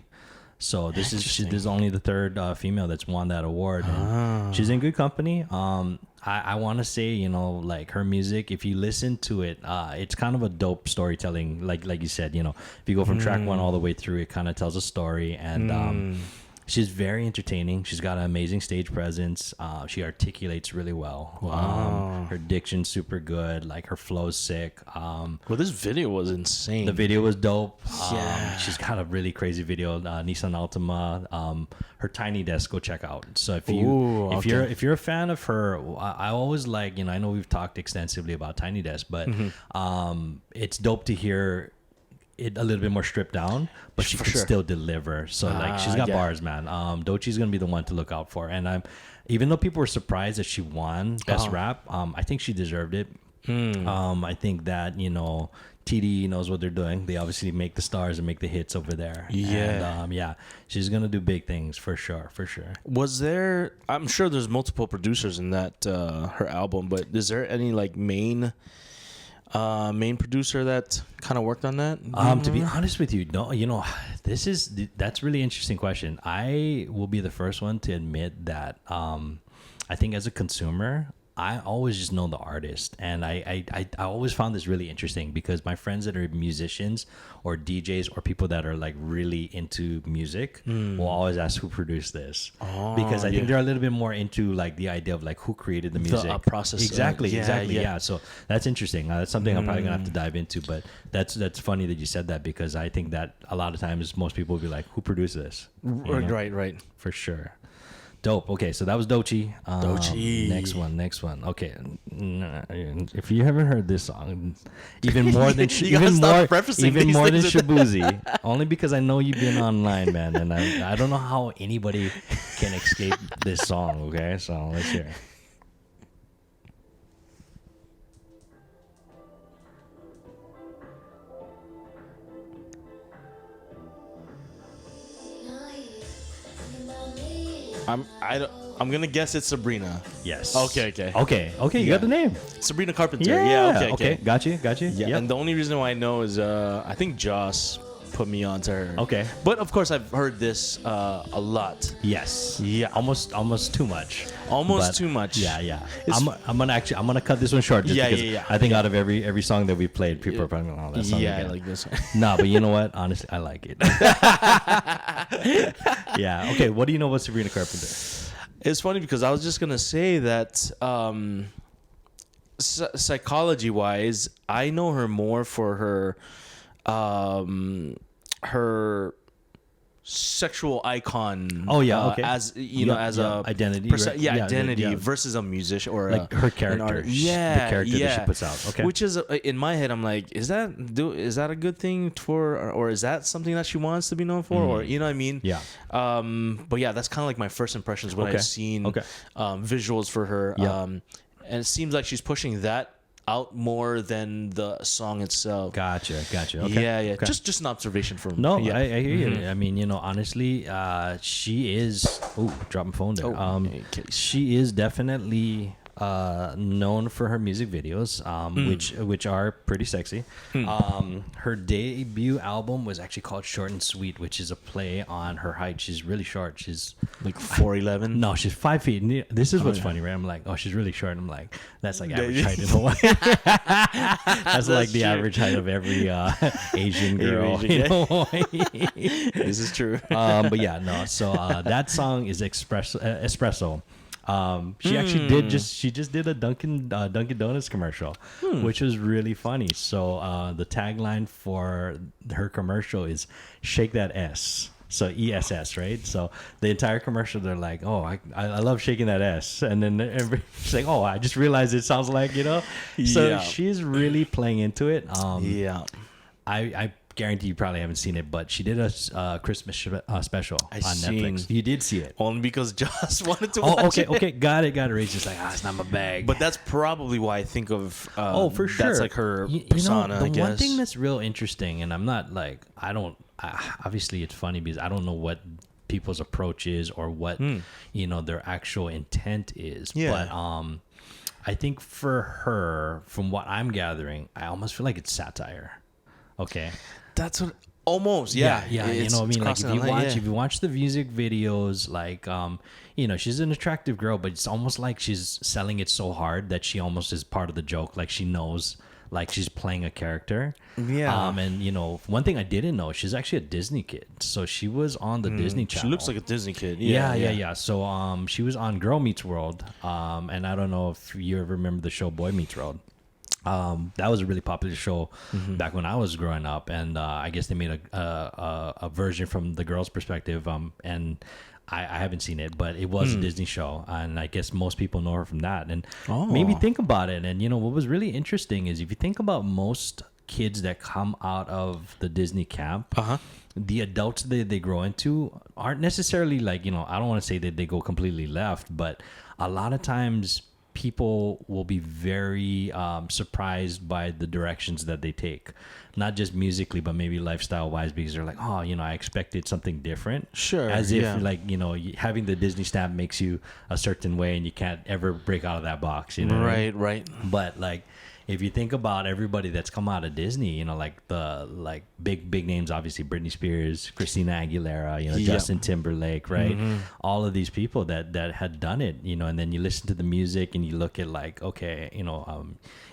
So this is only the 3rd female that's won that award. And she's in good company. I want to say, like her music, if you listen to it, it's kind of a dope storytelling. Like you said, if you go from track 1 all the way through, it kind of tells a story. And she's very entertaining. She's got an amazing stage presence. She articulates really well. Wow. Her diction's super good. Like her flow's sick. Well, this video was insane. The video was dope. She's got a really crazy video. Nissan Altima. Her Tiny Desk, go check out. So if you're a fan of her, I always like, I know we've talked extensively about Tiny Desk, but it's dope to hear it a little bit more stripped down, but she can still deliver. So she's got bars, man. Doechie's gonna be the one to look out for. And even though people were surprised that she won Best Rap, I think she deserved it. I think that TDE knows what they're doing. They obviously make the stars and make the hits over there. And, she's gonna do big things for sure. Was there? I'm sure there's multiple producers in that her album, but is there any like main producer that kind of worked on that? To be honest with you, no. That's really interesting question. I will be the first one to admit that I think as a consumer, I always just know the artist, and I always found this really interesting because my friends that are musicians or DJs or people that are like really into music will always ask who produced this, because I think they're a little bit more into like the idea of like who created the music, the process. Exactly. So that's interesting. That's something I'm probably gonna have to dive into, but that's funny that you said that, because I think that a lot of times most people will be like, who produced this? Right. For sure. Dope. Okay, so that was Doechii. Doechii. Next one. Okay, if you haven't heard this song, even more than Shabuzi, only because I know you've been online, man, and I don't know how anybody can escape this song. Okay, so let's hear it. I'm gonna guess it's Sabrina. Yes. Okay. You got the name. Sabrina Carpenter. Yeah. Okay. Got you. Yeah. Yep. And the only reason why I know is I think Joss put me onto her. Okay. But of course I've heard this a lot. Yes. Yeah. Almost too much. Too much. Yeah. I'm gonna cut this one short. Just because I think out of every song that we played, people are probably like, oh, that song again. I like this one. Nah, but you know what? Honestly, I like it. Yeah. Okay. What do you know about Sabrina Carpenter? It's funny because I was just gonna say that psychology-wise, I know her more for her her sexual icon. Okay. As as a identity, identity versus a musician or like her character. The character that she puts out. Okay. Which is in my head, I'm like, is that a good thing for, or is that something that she wants to be known for, or you know what I mean? Yeah. But yeah, that's kind of like my first impressions when I've seen visuals for her. And it seems like she's pushing that out more than the song itself. Gotcha. Okay. Yeah. Okay. Just an observation from. No, I hear you. I mean, honestly, she is. Oh, drop my phone there. She is definitely known for her music videos, which are pretty sexy. Her debut album was actually called Short and Sweet, which is a play on her height. She's really short. She's like 4'11". No, she's 5 feet. This is what's funny, right? I'm like, oh, she's really short. I'm like, that's like average height in Hawaii. That's like the average height of every Asian girl in Hawaii. This is true. But yeah, no. So that song is Espresso. She actually just did a Dunkin' Donuts commercial, which was really funny. So the tagline for her commercial is "Shake That S." So ESS, right? So the entire commercial, they're like, "Oh, I love shaking that S," and then she's like, "Oh, I just realized it sounds like." So she's really playing into it. I guarantee you probably haven't seen it, but she did a Christmas special on Netflix. You did see it. Only because Josh wanted to watch it. Okay. Got it. Ray's just like, it's not my bag. But that's probably why I think of for sure. That's like her persona, the I guess. one thing that's real interesting, and I'm not like, obviously it's funny because I don't know what people's approach is or what, their actual intent is. Yeah. But I think for her, from what I'm gathering, I almost feel like it's satire. Okay. That's what almost, yeah. You know what I mean? Like if you watch the music videos, like she's an attractive girl, but it's almost like she's selling it so hard that she almost is part of the joke. Like she knows, like she's playing a character. Yeah. And one thing I didn't know, she's actually a Disney kid. So she was on the Disney Channel. She looks like a Disney kid. Yeah. So she was on Girl Meets World. And I don't know if you ever remember the show Boy Meets World. That was a really popular show back when I was growing up, and I guess they made a version from the girl's perspective. And I haven't seen it, but it was a Disney show, and I guess most people know her from that. And maybe think about it. And what was really interesting is if you think about most kids that come out of the Disney camp, the adults that they grow into aren't necessarily like, I don't want to say that they go completely left, but a lot of times people will be very surprised by the directions that they take, not just musically, but maybe lifestyle wise, because they're like, I expected something different. Sure. As if having the Disney stamp makes you a certain way and you can't ever break out of that box. Right. But like, if you think about everybody that's come out of Disney, like the big names, obviously Britney Spears, Christina Aguilera, Justin Timberlake, right? All of these people that had done it, and then you listen to the music and you look at like, okay,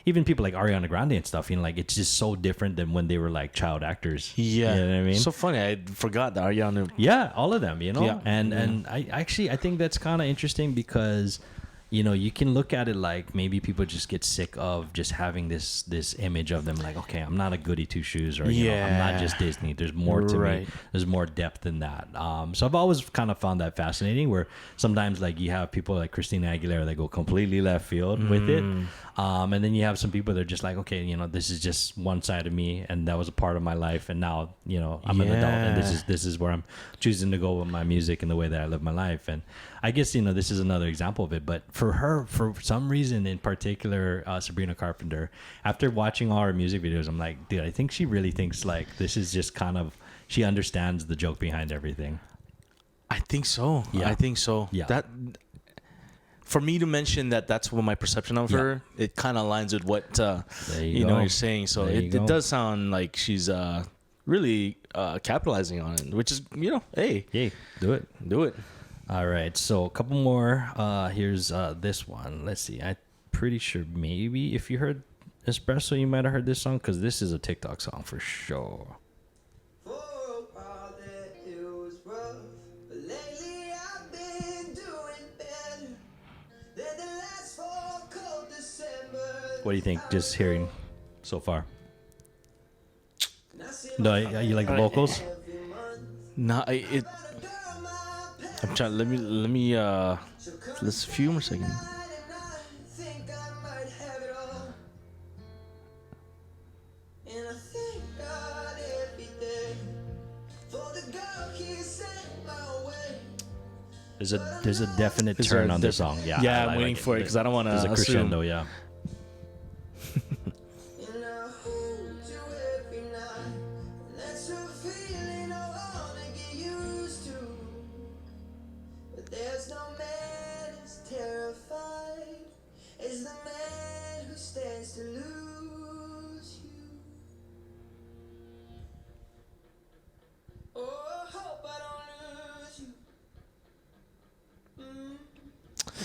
even people like Ariana Grande and stuff, like it's just so different than when they were like child actors. Yeah. You know what I mean? So funny. I forgot that Ariana. Yeah, all of them, Yeah. And I think that's kind of interesting because you can look at it like maybe people just get sick of just having this image of them like, okay, I'm not a goody two shoes, or I'm not just Disney. There's more to me. There's more depth than that. So I've always kind of found that fascinating, where sometimes like you have people like Christina Aguilera that go completely left field with it. And then you have some people that are just like, okay, this is just one side of me, and that was a part of my life, and now I'm an adult, and this is where I'm choosing to go with my music and the way that I live my life. And I guess this is another example of it. But for her, for some reason in particular, Sabrina Carpenter, after watching all her music videos, I'm like, dude, I think she really thinks like this is just kind of, she understands the joke behind everything. I think so. Yeah. I think so. Yeah. That, for me to mention that's what my perception of her, it kind of aligns with what you're saying. So it does sound like she's really capitalizing on it, which is hey, do it. All right, so a couple more. Here's this one. Let's see. I'm pretty sure maybe if you heard Espresso, you might have heard this song, because this is a TikTok song for sure. What do you think, just hearing so far? No, you like the vocals? No, I'm trying. Let me. Let's a few more seconds. There's a definite turn on this song. Yeah, I'm waiting for it because I don't want to. There's a crescendo. Yeah.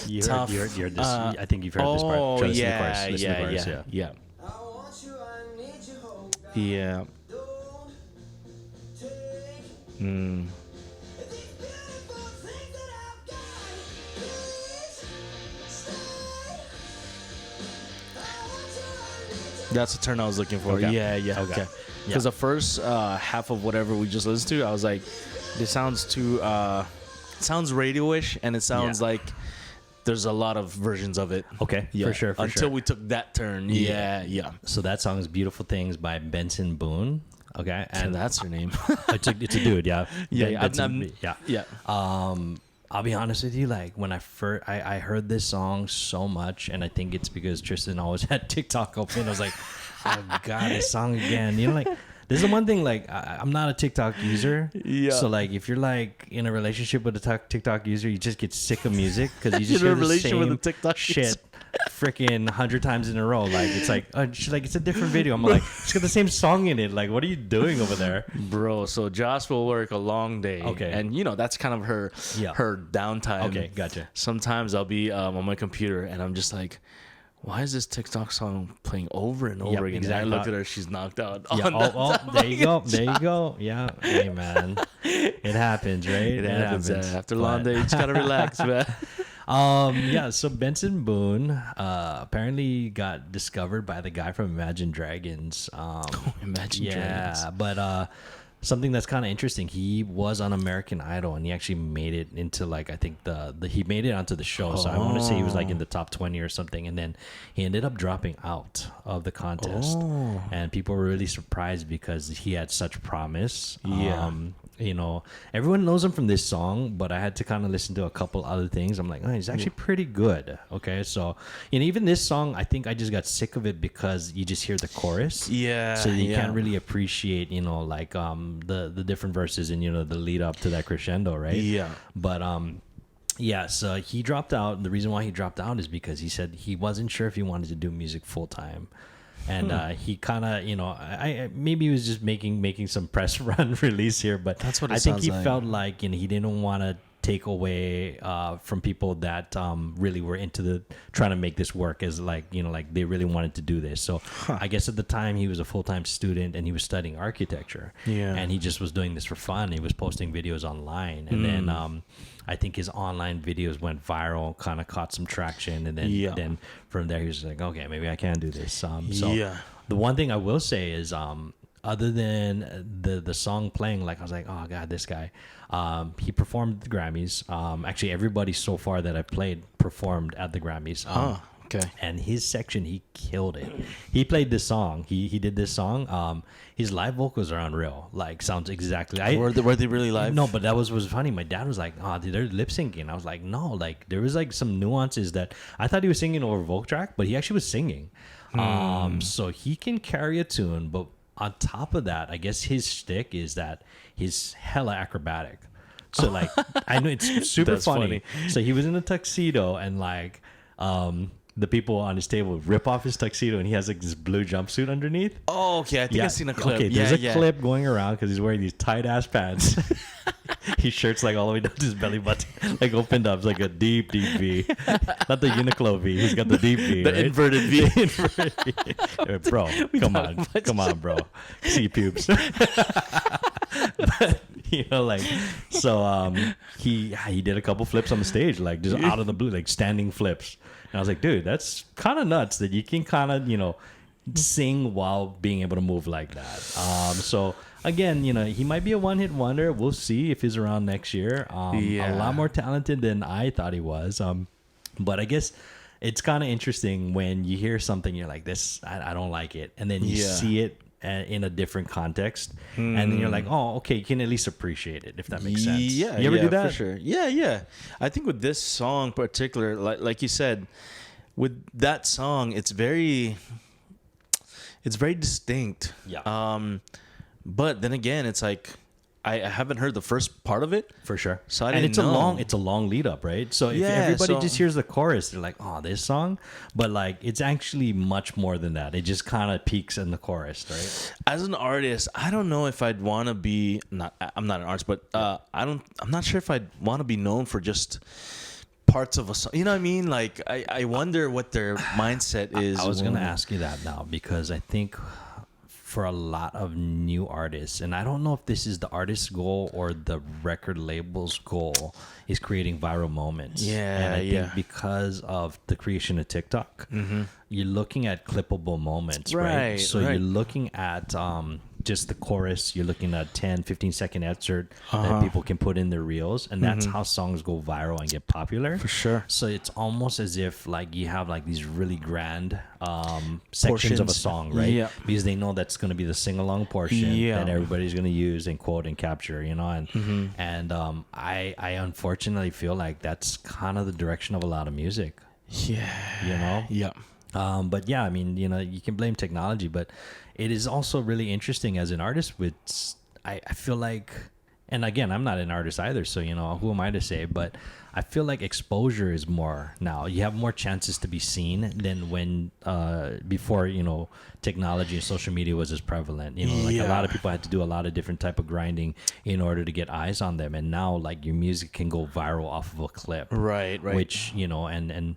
You heard this. I think you've heard this part. Listen to the chorus. Yeah. That's the turn I was looking for. Okay. Yeah. Okay. Because the first half of whatever we just listened to, I was like, this sounds too, sounds radio-ish, and it sounds like there's a lot of versions of it. Okay, for sure. Until we took that turn. Yeah. So that song is Beautiful Things by Benson Boone. Okay, and that's her name. it's a dude. Yeah, Yeah, yeah. I'll be honest with you. Like when I first I heard this song so much, and I think it's because Tristan always had TikTok open. I was like, oh god, this song again. You know, like. This is the one thing, like, I'm not a TikTok user. Yeah. So, like, if you're, like, in a relationship with a TikTok user, you just get sick of music because you just hear the same with the TikTok shit freaking 100 times in a row. Like, it's like, she's like, it's a different video. I'm like, it's got the same song in it. Like, what are you doing over there? Bro, so Joss will work a long day. Okay. And, you know, that's kind of her downtime. Okay, gotcha. Sometimes I'll be on my computer and I'm just like, why is this TikTok song playing over and over again? Exactly. And I look at her, she's knocked out. There you go. There you go. Yeah. Hey, man. It happens, right? It happens. After a long day, you just got to relax, man. Yeah, so Benson Boone apparently got discovered by the guy from Imagine Dragons. Imagine Dragons. Yeah, but something that's kind of interesting, he was on American Idol and he actually made it into, like, I think he made it onto the show. So I want to say he was like in the top 20 or something, and then he ended up dropping out of the contest. And people were really surprised because he had such promise. You know, everyone knows him from this song, but I had to kind of listen to a couple other things. I'm like, oh, he's actually pretty good. Okay, so, you know, even this song, I think I just got sick of it because you just hear the chorus. Yeah. So you can't really appreciate, you know, like the different verses and, you know, the lead up to that crescendo, right? Yeah. But yeah, so he dropped out. And the reason why he dropped out is because he said he wasn't sure if he wanted to do music full time. And he kind of, you know, I maybe he was just making some press run release here, but that's what I think he felt like, you know, he didn't want to take away from people that really were into trying to make this work, as like, you know, like they really wanted to do this. So I guess at the time he was a full-time student and he was studying architecture. Yeah. And he just was doing this for fun. He was posting videos online, and then I think his online videos went viral, kind of caught some traction, and then from there he was like, okay, maybe I can do this. So the one thing I will say is, other than the song playing, like I was like, oh god, this guy, he performed at the Grammys. Actually, everybody so far that I played performed at the Grammys. Okay. And his section, he killed it. He played this song. He did this song. His live vocals are unreal. Like, sounds exactly. Were they really live? No, but that was funny. My dad was like, "Oh, they're lip syncing." I was like, "No, like there was like some nuances that I thought he was singing over vocal track, but he actually was singing." So he can carry a tune, but on top of that, I guess his shtick is that he's hella acrobatic. So like, I know it's super funny. So he was in a tuxedo and like, the people on his table rip off his tuxedo and he has like this blue jumpsuit underneath. Oh, okay. I think I've seen a clip. Okay, there's a clip going around because he's wearing these tight ass pants. His shirt's like all the way down to his belly button, like opened up. It's like a deep V. Not the Uniqlo V. He's got the deep V. The inverted V. Bro, come on, bro. See pubes. But, you know, like, so he did a couple flips on the stage, like just out of the blue, like standing flips. And I was like, dude, that's kind of nuts that you can kind of, you know, sing while being able to move like that. So again, you know, he might be a one-hit wonder. We'll see if he's around next year. A lot more talented than I thought he was. But I guess it's kind of interesting when you hear something, you're like, this, I don't like it. And then you see it in a different context, and then you're like, oh, okay, you can at least appreciate it, if that makes sense. Yeah, you ever do that? For sure. Yeah. I think with this song in particular, like you said, with that song, it's very distinct. Yeah. But then again, it's like I haven't heard the first part of it for sure. So I didn't know. It's a long lead up, right? So if everybody just hears the chorus, they're like, oh, this song, but like it's actually much more than that. It just kind of peaks in the chorus, right? As an artist, I don't know if I'd want to be I'm not an artist, but I'm not sure if I'd want to be known for just parts of a song. You know what I mean? Like I wonder what their mindset is. I was going to ask you that now, because I think for a lot of new artists, and I don't know if this is the artist's goal or the record label's goal, is creating viral moments. And I think because of the creation of TikTok, you're looking at clippable moments, right? So you're looking at just the chorus. You're looking at 10, 15-second excerpt that people can put in their reels, and that's how songs go viral and get popular. For sure. So it's almost as if like you have like these really grand sections of a song, right? Yeah. Because they know that's going to be the sing-along portion that everybody's going to use and quote and capture, you know. And I unfortunately feel like that's kind of the direction of a lot of music. Yeah. You know. Yeah. But yeah, I mean, you know, you can blame technology, but it is also really interesting as an artist. I feel like, and again, I'm not an artist either, so you know, who am I to say? But I feel like exposure is more now. You have more chances to be seen than when before, you know, technology and social media was as prevalent. You know, like a lot of people had to do a lot of different type of grinding in order to get eyes on them, and now like your music can go viral off of a clip, right? Which, you know, and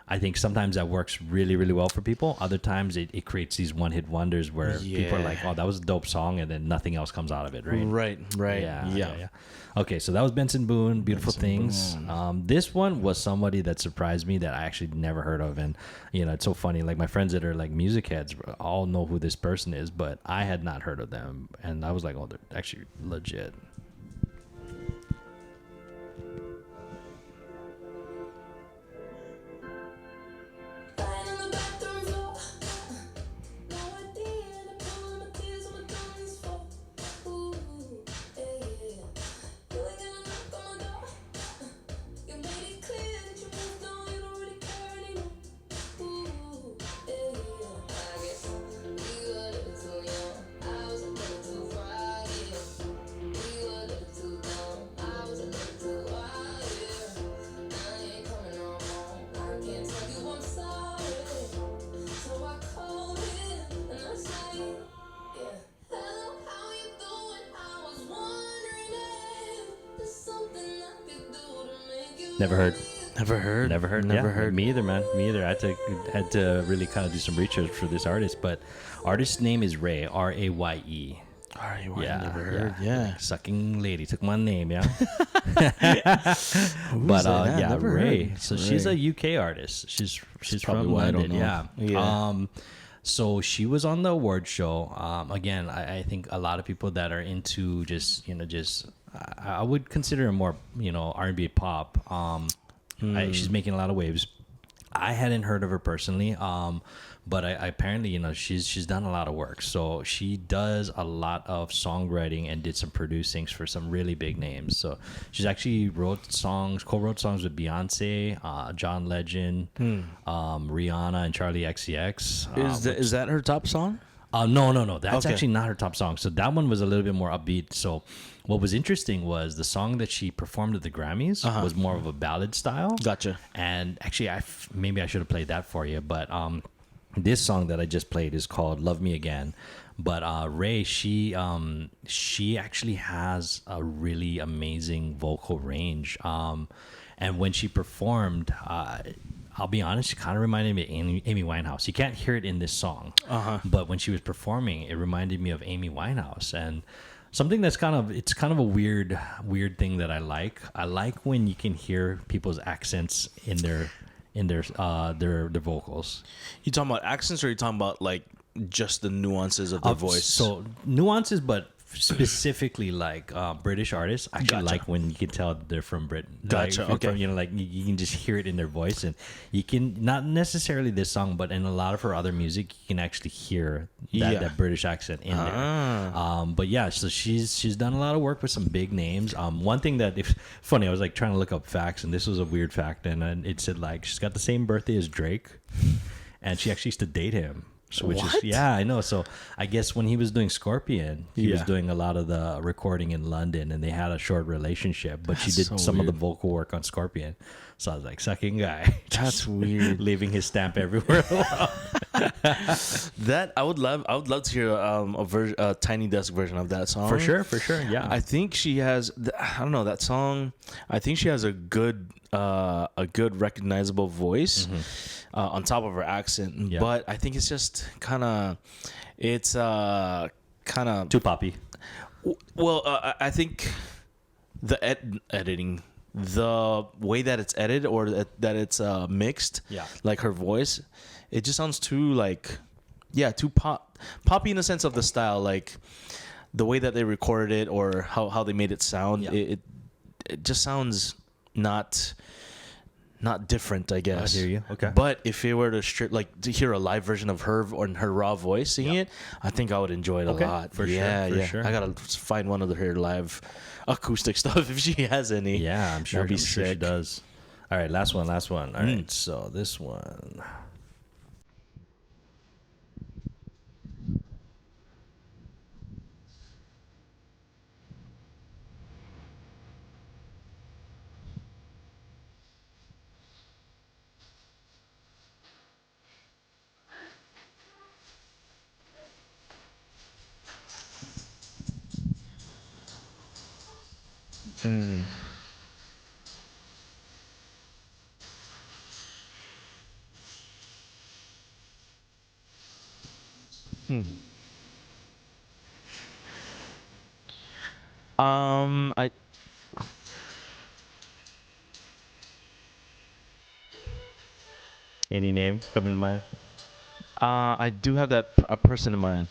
I think sometimes that works really, really well for people. Other times it creates these one-hit wonders where people are like, oh, that was a dope song, and then nothing else comes out of it, right? Right. Yeah. Okay, so that was Benson Boone, Beautiful Things. This one was somebody that surprised me that I actually never heard of. And, you know, it's so funny. Like, my friends that are, like, music heads all know who this person is, but I had not heard of them. And I was like, oh, they're actually legit. Never heard. Me either, man. Me either. I had to really kind of do some research for this artist, but artist's name is Ray, R-A-Y-E. R-A-Y-E. Never heard. Yeah. Sucking lady took my name, yeah. But Ray. Heard. So she's a UK artist. She's from London. Yeah. So she was on the award show. Again, I think a lot of people that are into just I would consider her more, you know, R&B pop. She's making a lot of waves. I hadn't heard of her personally, but I apparently, you know, she's done a lot of work. So she does a lot of songwriting and did some producing for some really big names. So she's actually co-wrote songs with Beyonce, John Legend, Rihanna, and Charlie XCX. Is that her top song? No. That's actually not her top song. So that one was a little bit more upbeat. So what was interesting was the song that she performed at the Grammys was more of a ballad style. Gotcha. And actually, maybe I should have played that for you. But this song that I just played is called "Love Me Again." But Ray, she actually has a really amazing vocal range. And when she performed, I'll be honest, she kind of reminded me of Amy Winehouse. You can't hear it in this song, but when she was performing, it reminded me of Amy Winehouse. And something that's kind of a weird thing that I like. I like when you can hear people's accents in their vocals. You talking about accents, or you talking about like just the nuances of their voice? So nuances, but specifically like British artists actually like when you can tell they're from Britain. Gotcha. Like, you know, like you can just hear it in their voice, and you can, not necessarily this song, but in a lot of her other music, you can actually hear that British accent in there. But yeah, so she's done a lot of work with some big names. One thing that, funny, I was like trying to look up facts, and this was a weird fact, and it said like she's got the same birthday as Drake, and she actually used to date him. So, I know. So I guess when he was doing Scorpion, he was doing a lot of the recording in London, and they had a short relationship. But she did some of the vocal work on Scorpion. So I was like, sucking guy. That's weird. Leaving his stamp everywhere. That I would love to hear a Tiny Desk version of that song. For sure. Yeah. I think she has. I don't know that song. I think she has a good recognizable voice. On top of her accent, but I think it's just kind of too poppy. Well, I think the editing, the way that it's edited or that it's mixed, like her voice, it just sounds too like too poppy in the sense of the style, like the way that they recorded it or how they made it sound. It just sounds not different, I guess. I hear you. Okay. But if it were to hear a live version of her or her raw voice singing it, I think I would enjoy it a lot. For sure. I gotta find one of her live acoustic stuff if she has any. Yeah, I'm sure. That'd be sure she sick. does. All right, last one. All right, so this one. I Any name coming to mind? I do have that a person in mind.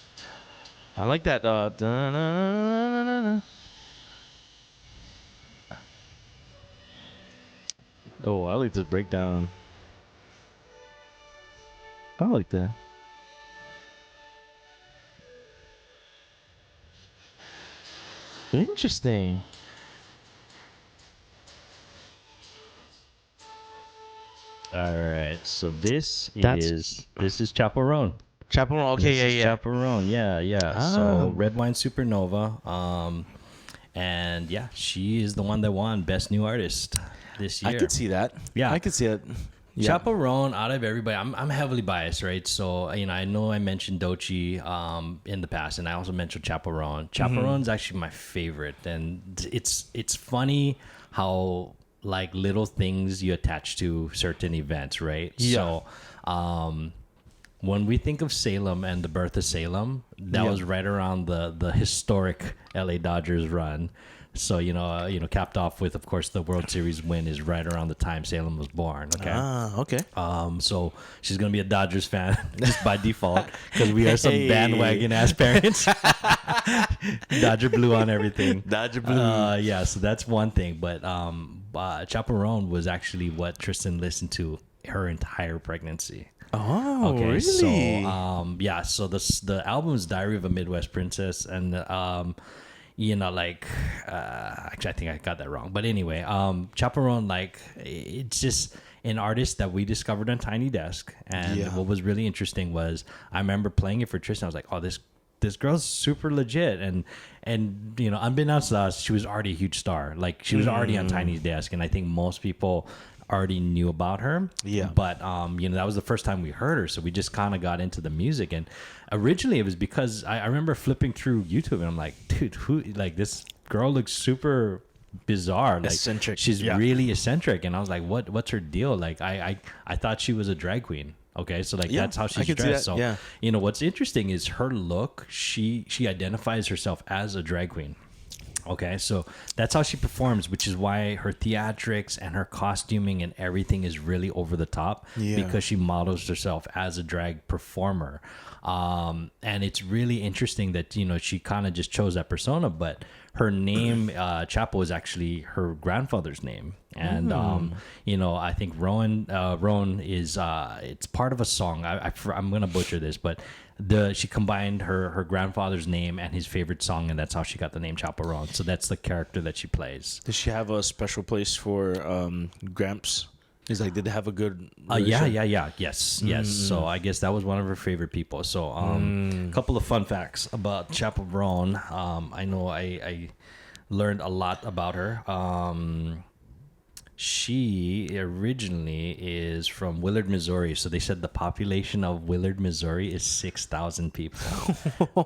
I like that. Oh, I like this breakdown. I like that. Interesting. All right, so this is Chaperone. Chaperone. Okay, yeah. Chaperone. Yeah. So Red Wine Supernova. And yeah, she is the one that won Best New Artist this year. I could see that. Yeah. I could see it. Yeah. Chaperone, out of everybody, I'm heavily biased, right? So, I know I mentioned Doechii in the past, and I also mentioned Chaperone. Chaperone's actually my favorite, and it's funny how like little things you attach to certain events, right? Yeah. So, when we think of Salem and the birth of Salem, that was right around the historic LA Dodgers run. So capped off with, of course, the World Series win is right around the time Salem was born. Okay. Okay. So she's gonna be a Dodgers fan just by default because we are some bandwagon ass parents. Dodger blue on everything. Dodger blue. Yeah. So that's one thing, but Chaperone was actually what Tristan listened to her entire pregnancy. Oh, okay, really? So so the album is Diary of a Midwest Princess, and actually I think I got that wrong, but anyway, Chaperone, like, it's just an artist that we discovered on Tiny Desk, and what was really interesting was I remember playing it for Tristan. I was like, oh, this girl's super legit, and unbeknownst to us, she was already a huge star. Like, she was already on Tiny Desk, and I think most people already knew about her. Yeah. But that was the first time we heard her, so we just kind of got into the music. And originally it was because I remember flipping through YouTube and I'm like, dude, who, like, this girl looks super bizarre, like eccentric. She's really eccentric, and I was like, what's her deal? Like, I thought she was a drag queen. Okay, so like that's how she's dressed. So what's interesting is her look. She identifies herself as a drag queen. Okay, so that's how she performs, which is why her theatrics and her costuming and everything is really over the top, because she models herself as a drag performer. And it's really interesting that, she kind of just chose that persona, but her name, Chapo, is actually her grandfather's name. And, I think Rowan is, it's part of a song. I'm going to butcher this, but she combined her grandfather's name and his favorite song, and that's how she got the name Chaperone. So that's the character that she plays. Does she have a special place for Gramps? He's like, did they have a good yes. So I guess that was one of her favorite people. So a couple of fun facts about Chaperone. I know I learned a lot about her. She originally is from Willard, Missouri. So they said the population of Willard, Missouri is 6,000 people.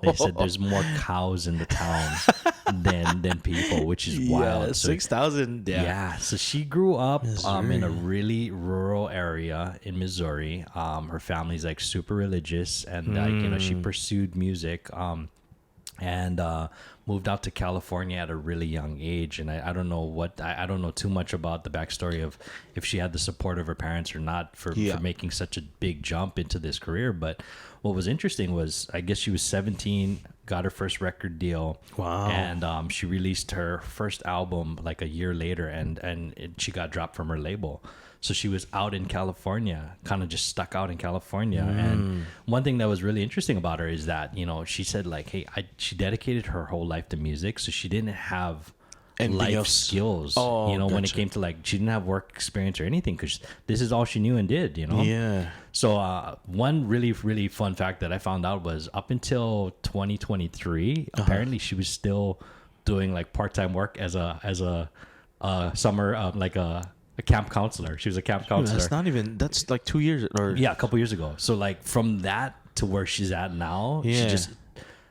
They said there's more cows in the town than people, which is wild. So, 6,000. Yeah. So she grew up in a really rural area in Missouri. Her family's like super religious, and she pursued music. And moved out to California at a really young age, and I don't know I don't know too much about the backstory of if she had the support of her parents or not for making such a big jump into this career. But what was interesting was, I guess she was 17, got her first record deal. Wow. And she released her first album like a year later, and she got dropped from her label. So she was out in California, kind of just stuck out in California. And one thing that was really interesting about her is that, you know, she said like, hey, she dedicated her whole life to music. So she didn't have life skills, you know, when it came to like, she didn't have work experience or anything, because this is all she knew and did, you know? Yeah. So one really, really fun fact that I found out was up until 2023, apparently she was still doing like part-time work as a summer, like a camp counselor. She was a camp counselor. That's like 2 years or a couple years ago. So like from that to where she's at now, she just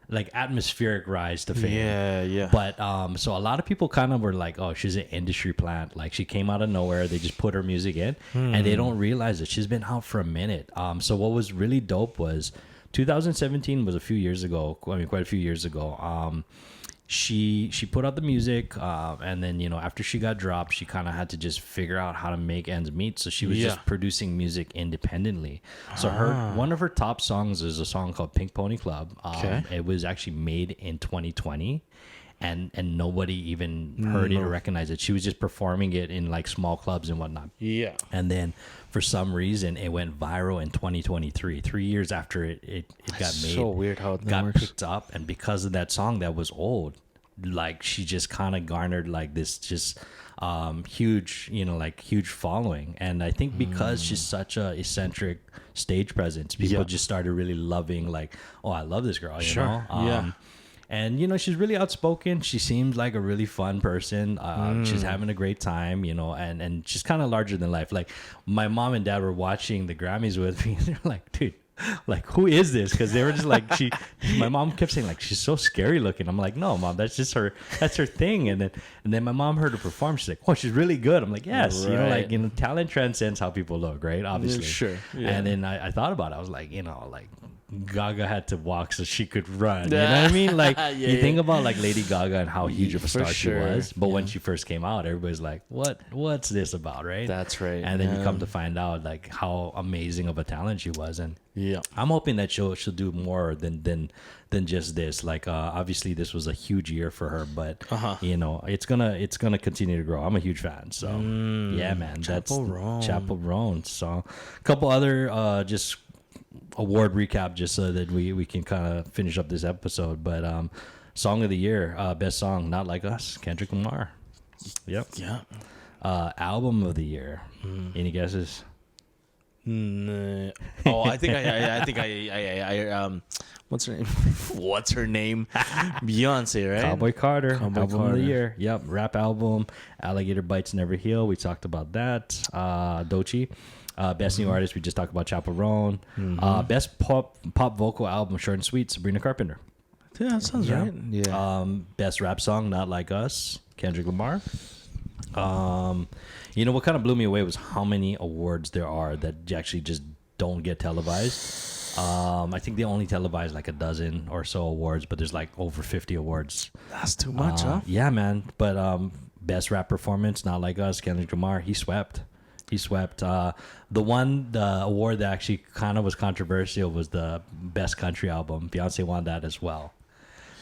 like atmospheric rise to fame. Yeah. But so a lot of people kind of were like, oh, she's an industry plant. Like she came out of nowhere. They just put her music in and they don't realize that she's been out for a minute. So what was really dope was 2017 was a few years ago. I mean, quite a few years ago. She put out the music, and then, you know, after she got dropped, she kind of had to just figure out how to make ends meet. So she was just producing music independently. So one of her top songs is a song called Pink Pony Club. It was actually made in 2020, and nobody even heard it or recognized it. She was just performing it in like small clubs and whatnot. Yeah. And then for some reason it went viral in 2023, 3 years after it got made. So weird how it got works. picked up, and because of that song that was old, like she just kind of garnered like this just huge, you know, like huge following. And I think because she's such a eccentric stage presence, people just started really loving, like, oh, I love this girl, you know? And, you know, she's really outspoken. She seems like a really fun person. She's having a great time, you know, and she's kind of larger than life. Like, my mom and dad were watching the Grammys with me, and they're like, dude, like, who is this? Because they were just like, my mom kept saying like, she's so scary looking. I'm like, no, mom, that's just her thing. And then my mom heard her perform. She's like, oh, she's really good. I'm like, yes, you know, like, you know, talent transcends how people look, right? Obviously. Sure. Yeah. And then I thought about it. I was like, you know, like, Gaga had to walk so she could run. You know what I mean? Like, you think about like Lady Gaga and how huge of a star she was, but when she first came out, everybody's like, what's this about, right? That's right. And then you come to find out like how amazing of a talent she was. And I'm hoping that she'll do more than just this. Like, obviously this was a huge year for her, but you know, it's gonna continue to grow. I'm a huge fan. So yeah, man. Chapel Roan. So a couple other just award recap, just so that we can kind of finish up this episode. But song of the year, best song, Not Like Us, Kendrick Lamar. Yep. Yeah. Album of the year. Any guesses? Oh, I think I what's her name? What's her name? Beyonce, right? Cowboy Carter. Album of the year. Yep. Rap album. Alligator Bites Never Heal. We talked about that. Doechii. Best new artist, we just talked about Chapel Roan. Best pop vocal album, Short and Sweet, Sabrina Carpenter. Yeah, that sounds right. Yeah. Best rap song, Not Like Us, Kendrick Lamar. You know what kind of blew me away was how many awards there are that actually just don't get televised. I think they only televise like a dozen or so awards, but there's like over 50 awards. That's too much, huh? Yeah, man. But best rap performance, Not Like Us, Kendrick Lamar. He swept. The award that actually kind of was controversial was the best country album. Beyonce won that as well.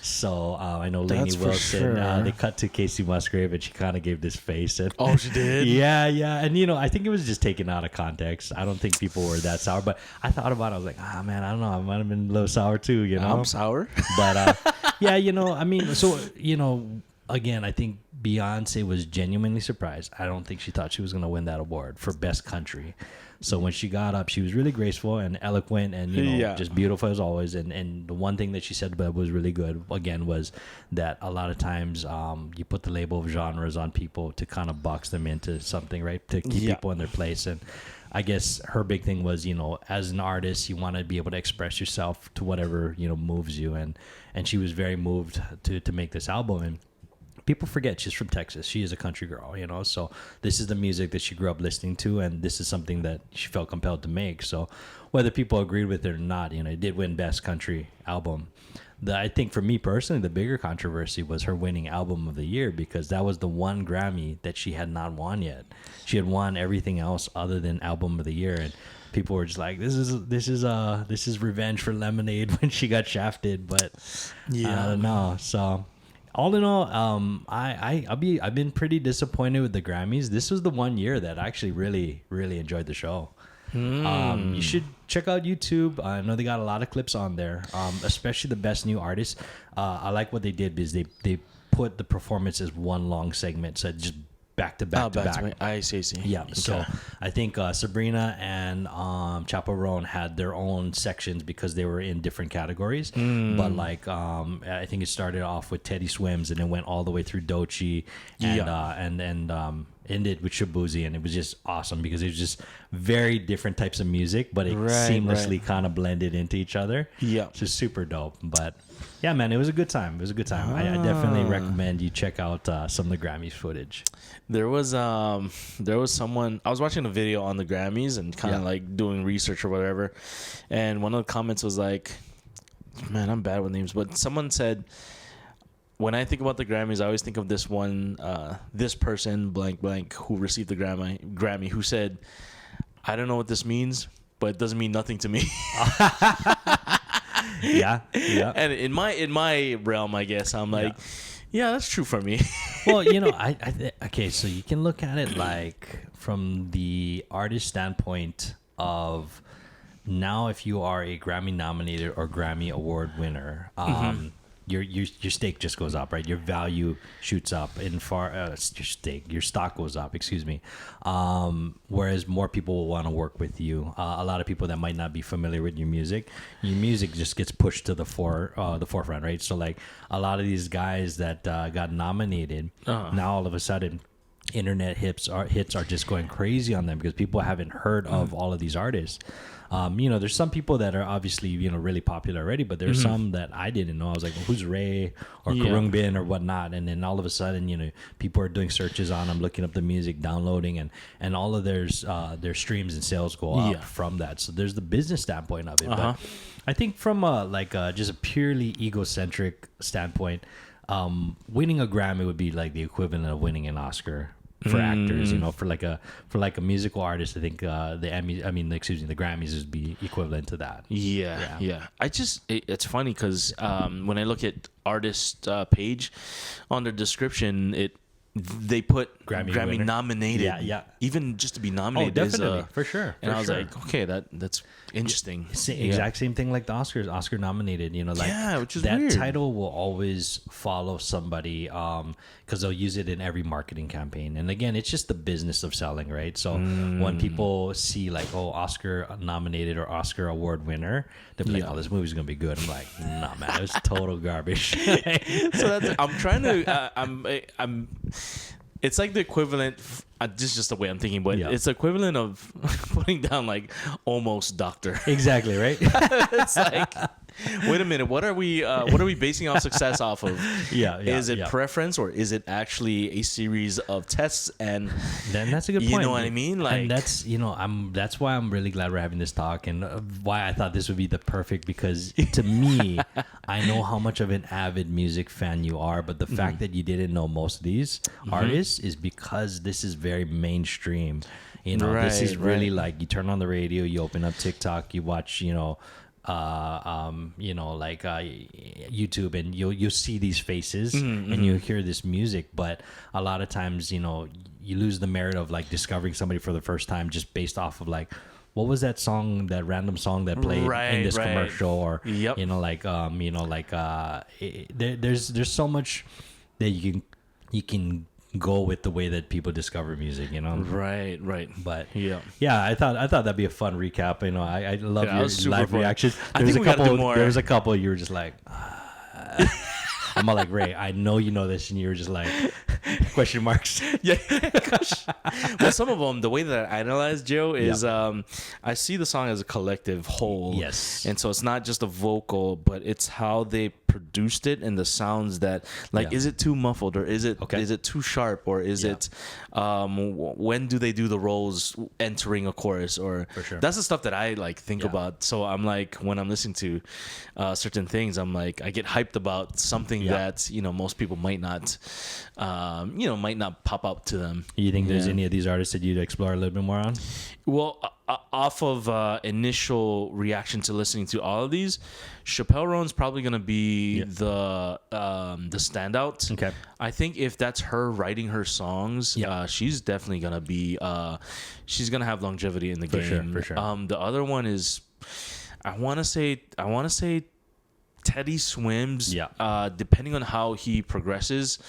So I know Lainey Wilson, they cut to Casey Musgrave, and she kind of gave this face. And, oh, she did? Yeah. And, you know, I think it was just taken out of context. I don't think people were that sour. But I thought about it. I was like, man, I don't know. I might have been a little sour too, you know? I'm sour. But, yeah, you know, I mean, so, you know, again, I think Beyonce was genuinely surprised. I don't think she thought she was going to win that award for best country. So when she got up, she was really graceful and eloquent and, you know, just beautiful as always. And the one thing that she said that was really good, again, was that a lot of times you put the label of genres on people to kind of box them into something, right? To keep people in their place. And I guess her big thing was, you know, as an artist, you want to be able to express yourself to whatever, you know, moves you. And she was very moved to make this album. And people forget she's from Texas. She is a country girl, you know, so this is the music that she grew up listening to, and this is something that she felt compelled to make. So whether people agreed with it or not, you know, it did win best country album. I think for me personally, the bigger controversy was her winning album of the year, because that was the one Grammy that she had not won yet. She had won everything else other than album of the year, and people were just like, this is revenge for Lemonade when she got shafted. But I don't know. So all in all, I've been pretty disappointed with the Grammys. This was the one year that I actually really, really enjoyed the show. You should check out YouTube. I know they got a lot of clips on there, especially the best new artists. I like what they did, because they put the performance as one long segment, so just back to back to back. I see. Yeah. Okay. So I think Sabrina and Chaperone had their own sections because they were in different categories. But like I think it started off with Teddy Swims and then went all the way through Doechii and ended with Shabuzi, and it was just awesome because it was just very different types of music, but it seamlessly kind of blended into each other. Yeah, just super dope. But yeah, man, it was a good time. I definitely recommend you check out some of the Grammys footage. There was someone, I was watching a video on the Grammys and kind of like doing research or whatever, and one of the comments was like, man, I'm bad with names, but someone said, when I think about the Grammys, I always think of this one, this person, blank, blank, who received the Grammy, who said, I don't know what this means, but it doesn't mean nothing to me. Yeah. And in my realm, I guess, I'm like, yeah, that's true for me. Well, okay, so you can look at it like from the artist standpoint of now, if you are a Grammy nominated or Grammy award winner, your stake just goes up, right? Your value shoots up your stock goes up, excuse me. Whereas more people will want to work with you. A lot of people that might not be familiar with your music just gets pushed to the forefront, right? So like a lot of these guys that got nominated, now all of a sudden internet hits are just going crazy on them because people haven't heard of all of these artists. There's some people that are obviously, really popular already, but there's some that I didn't know. I was like, well, who's Ray or Kurungbin or whatnot? And then all of a sudden, people are doing searches on them, looking up the music, downloading, and all of their streams and sales go up from that. So there's the business standpoint of it. But I think from just a purely egocentric standpoint, winning a Grammy would be like the equivalent of winning an Oscar. For actors, for like a musical artist, I think the Grammys would be equivalent to that. Yeah. It's funny because when I look at artist page on their description, they put Grammy nominated. Yeah. Even just to be nominated. Oh, definitely, for sure. And I was like, okay, that's interesting. Exact same thing like the Oscars, Oscar nominated. Which is that weird. title will always follow somebody because they'll use it in every marketing campaign. And again, it's just the business of selling, right? So when people see like, oh, Oscar nominated or Oscar award winner, they're like, oh, this movie's gonna be good. I'm like, nah, man, it was total garbage. So I'm trying to. It's like the equivalent. This is just the way I'm thinking, but it's the equivalent of putting down like almost doctor. Exactly, right? It's like, wait a minute, what are we basing our success off of? Is it preference or is it actually a series of tests? And then that's a good point. You know what I mean? Like, and that's why I'm really glad we're having this talk, and why I thought this would be the perfect, because to me, I know how much of an avid music fan you are, but the fact that you didn't know most of these artists is because this is very mainstream. This is really like, you turn on the radio, you open up TikTok, you watch, YouTube, and you'll see these faces and you hear this music. But a lot of times, you lose the merit of like discovering somebody for the first time just based off of like, what was that song, that random song that played in this commercial, or there's so much that you can go with the way that people discover music, Right. But I thought that'd be a fun recap. I love your live reaction. There's a couple you were just like, I'm all like, Ray, I know you know this, and you were just like, question marks. Yeah. Well, some of them, the way that I analyze, Joe, is I see the song as a collective whole. Yes. And so it's not just a vocal, but it's how they produced it and the sounds that like is it too muffled or is it too sharp or is it when do they do the roles entering a chorus or that's the stuff that I like think about. So I'm like when I'm listening to certain things, I'm like I get hyped about something that most people might not pop up to them. You think there's any of these artists that you'd explore a little bit more on? Well, off of initial reaction to listening to all of these, Chappelle Roan's probably gonna be the standout. Okay, I think if that's her writing her songs, she's definitely gonna be she's gonna have longevity in the game. For sure. The other one is, I want to say Teddy Swims. Yeah. Depending on how he progresses.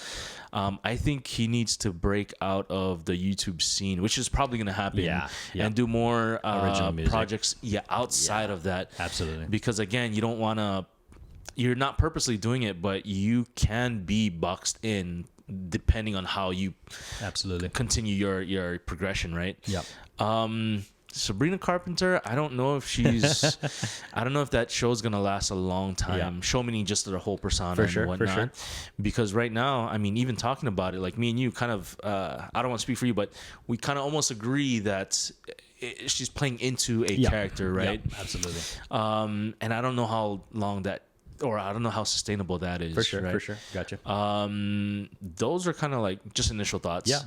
I think he needs to break out of the YouTube scene, which is probably going to happen, and do more original projects outside of that. Absolutely. Because, again, you're not purposely doing it, but you can be boxed in depending on how you continue your progression, right? Yeah. Sabrina Carpenter, I don't know if I don't know if that show's gonna last a long time. Yeah. Show meaning just their whole persona and whatnot. Because right now, I mean, even talking about it, like me and you kind of, I don't want to speak for you, but we kind of almost agree that she's playing into a character, right? Yeah, absolutely. And I don't know how long that, or I don't know how sustainable that is. For sure. Gotcha. Those are kind of like just initial thoughts. Yeah,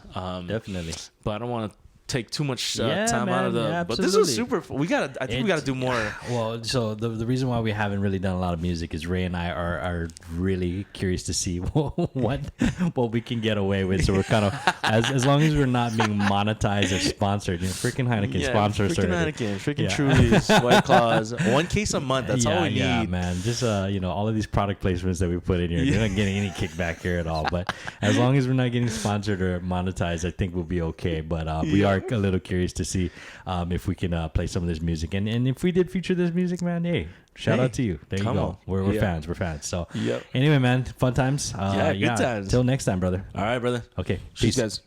definitely. But I don't want to take too much time out of the but this was super we gotta do more. Well, so the reason why we haven't really done a lot of music is Ray and I are really curious to see what we can get away with. So we're kind of as long as we're not being monetized or sponsored, freaking Heineken sponsors, freaking Heineken, freaking Truly's, White Claws, one case a month, that's all we need. Yeah, man, just all of these product placements that we put in here, you're not getting any kickback here at all, but as long as we're not getting sponsored or monetized, I think we'll be okay. But we are a little curious to see if we can play some of this music, and if we did feature this music, man, hey, shout out to you. There you go. We're fans. So anyway, man, fun times. Good times. Till next time, brother. All right, brother. Okay, peace, guys.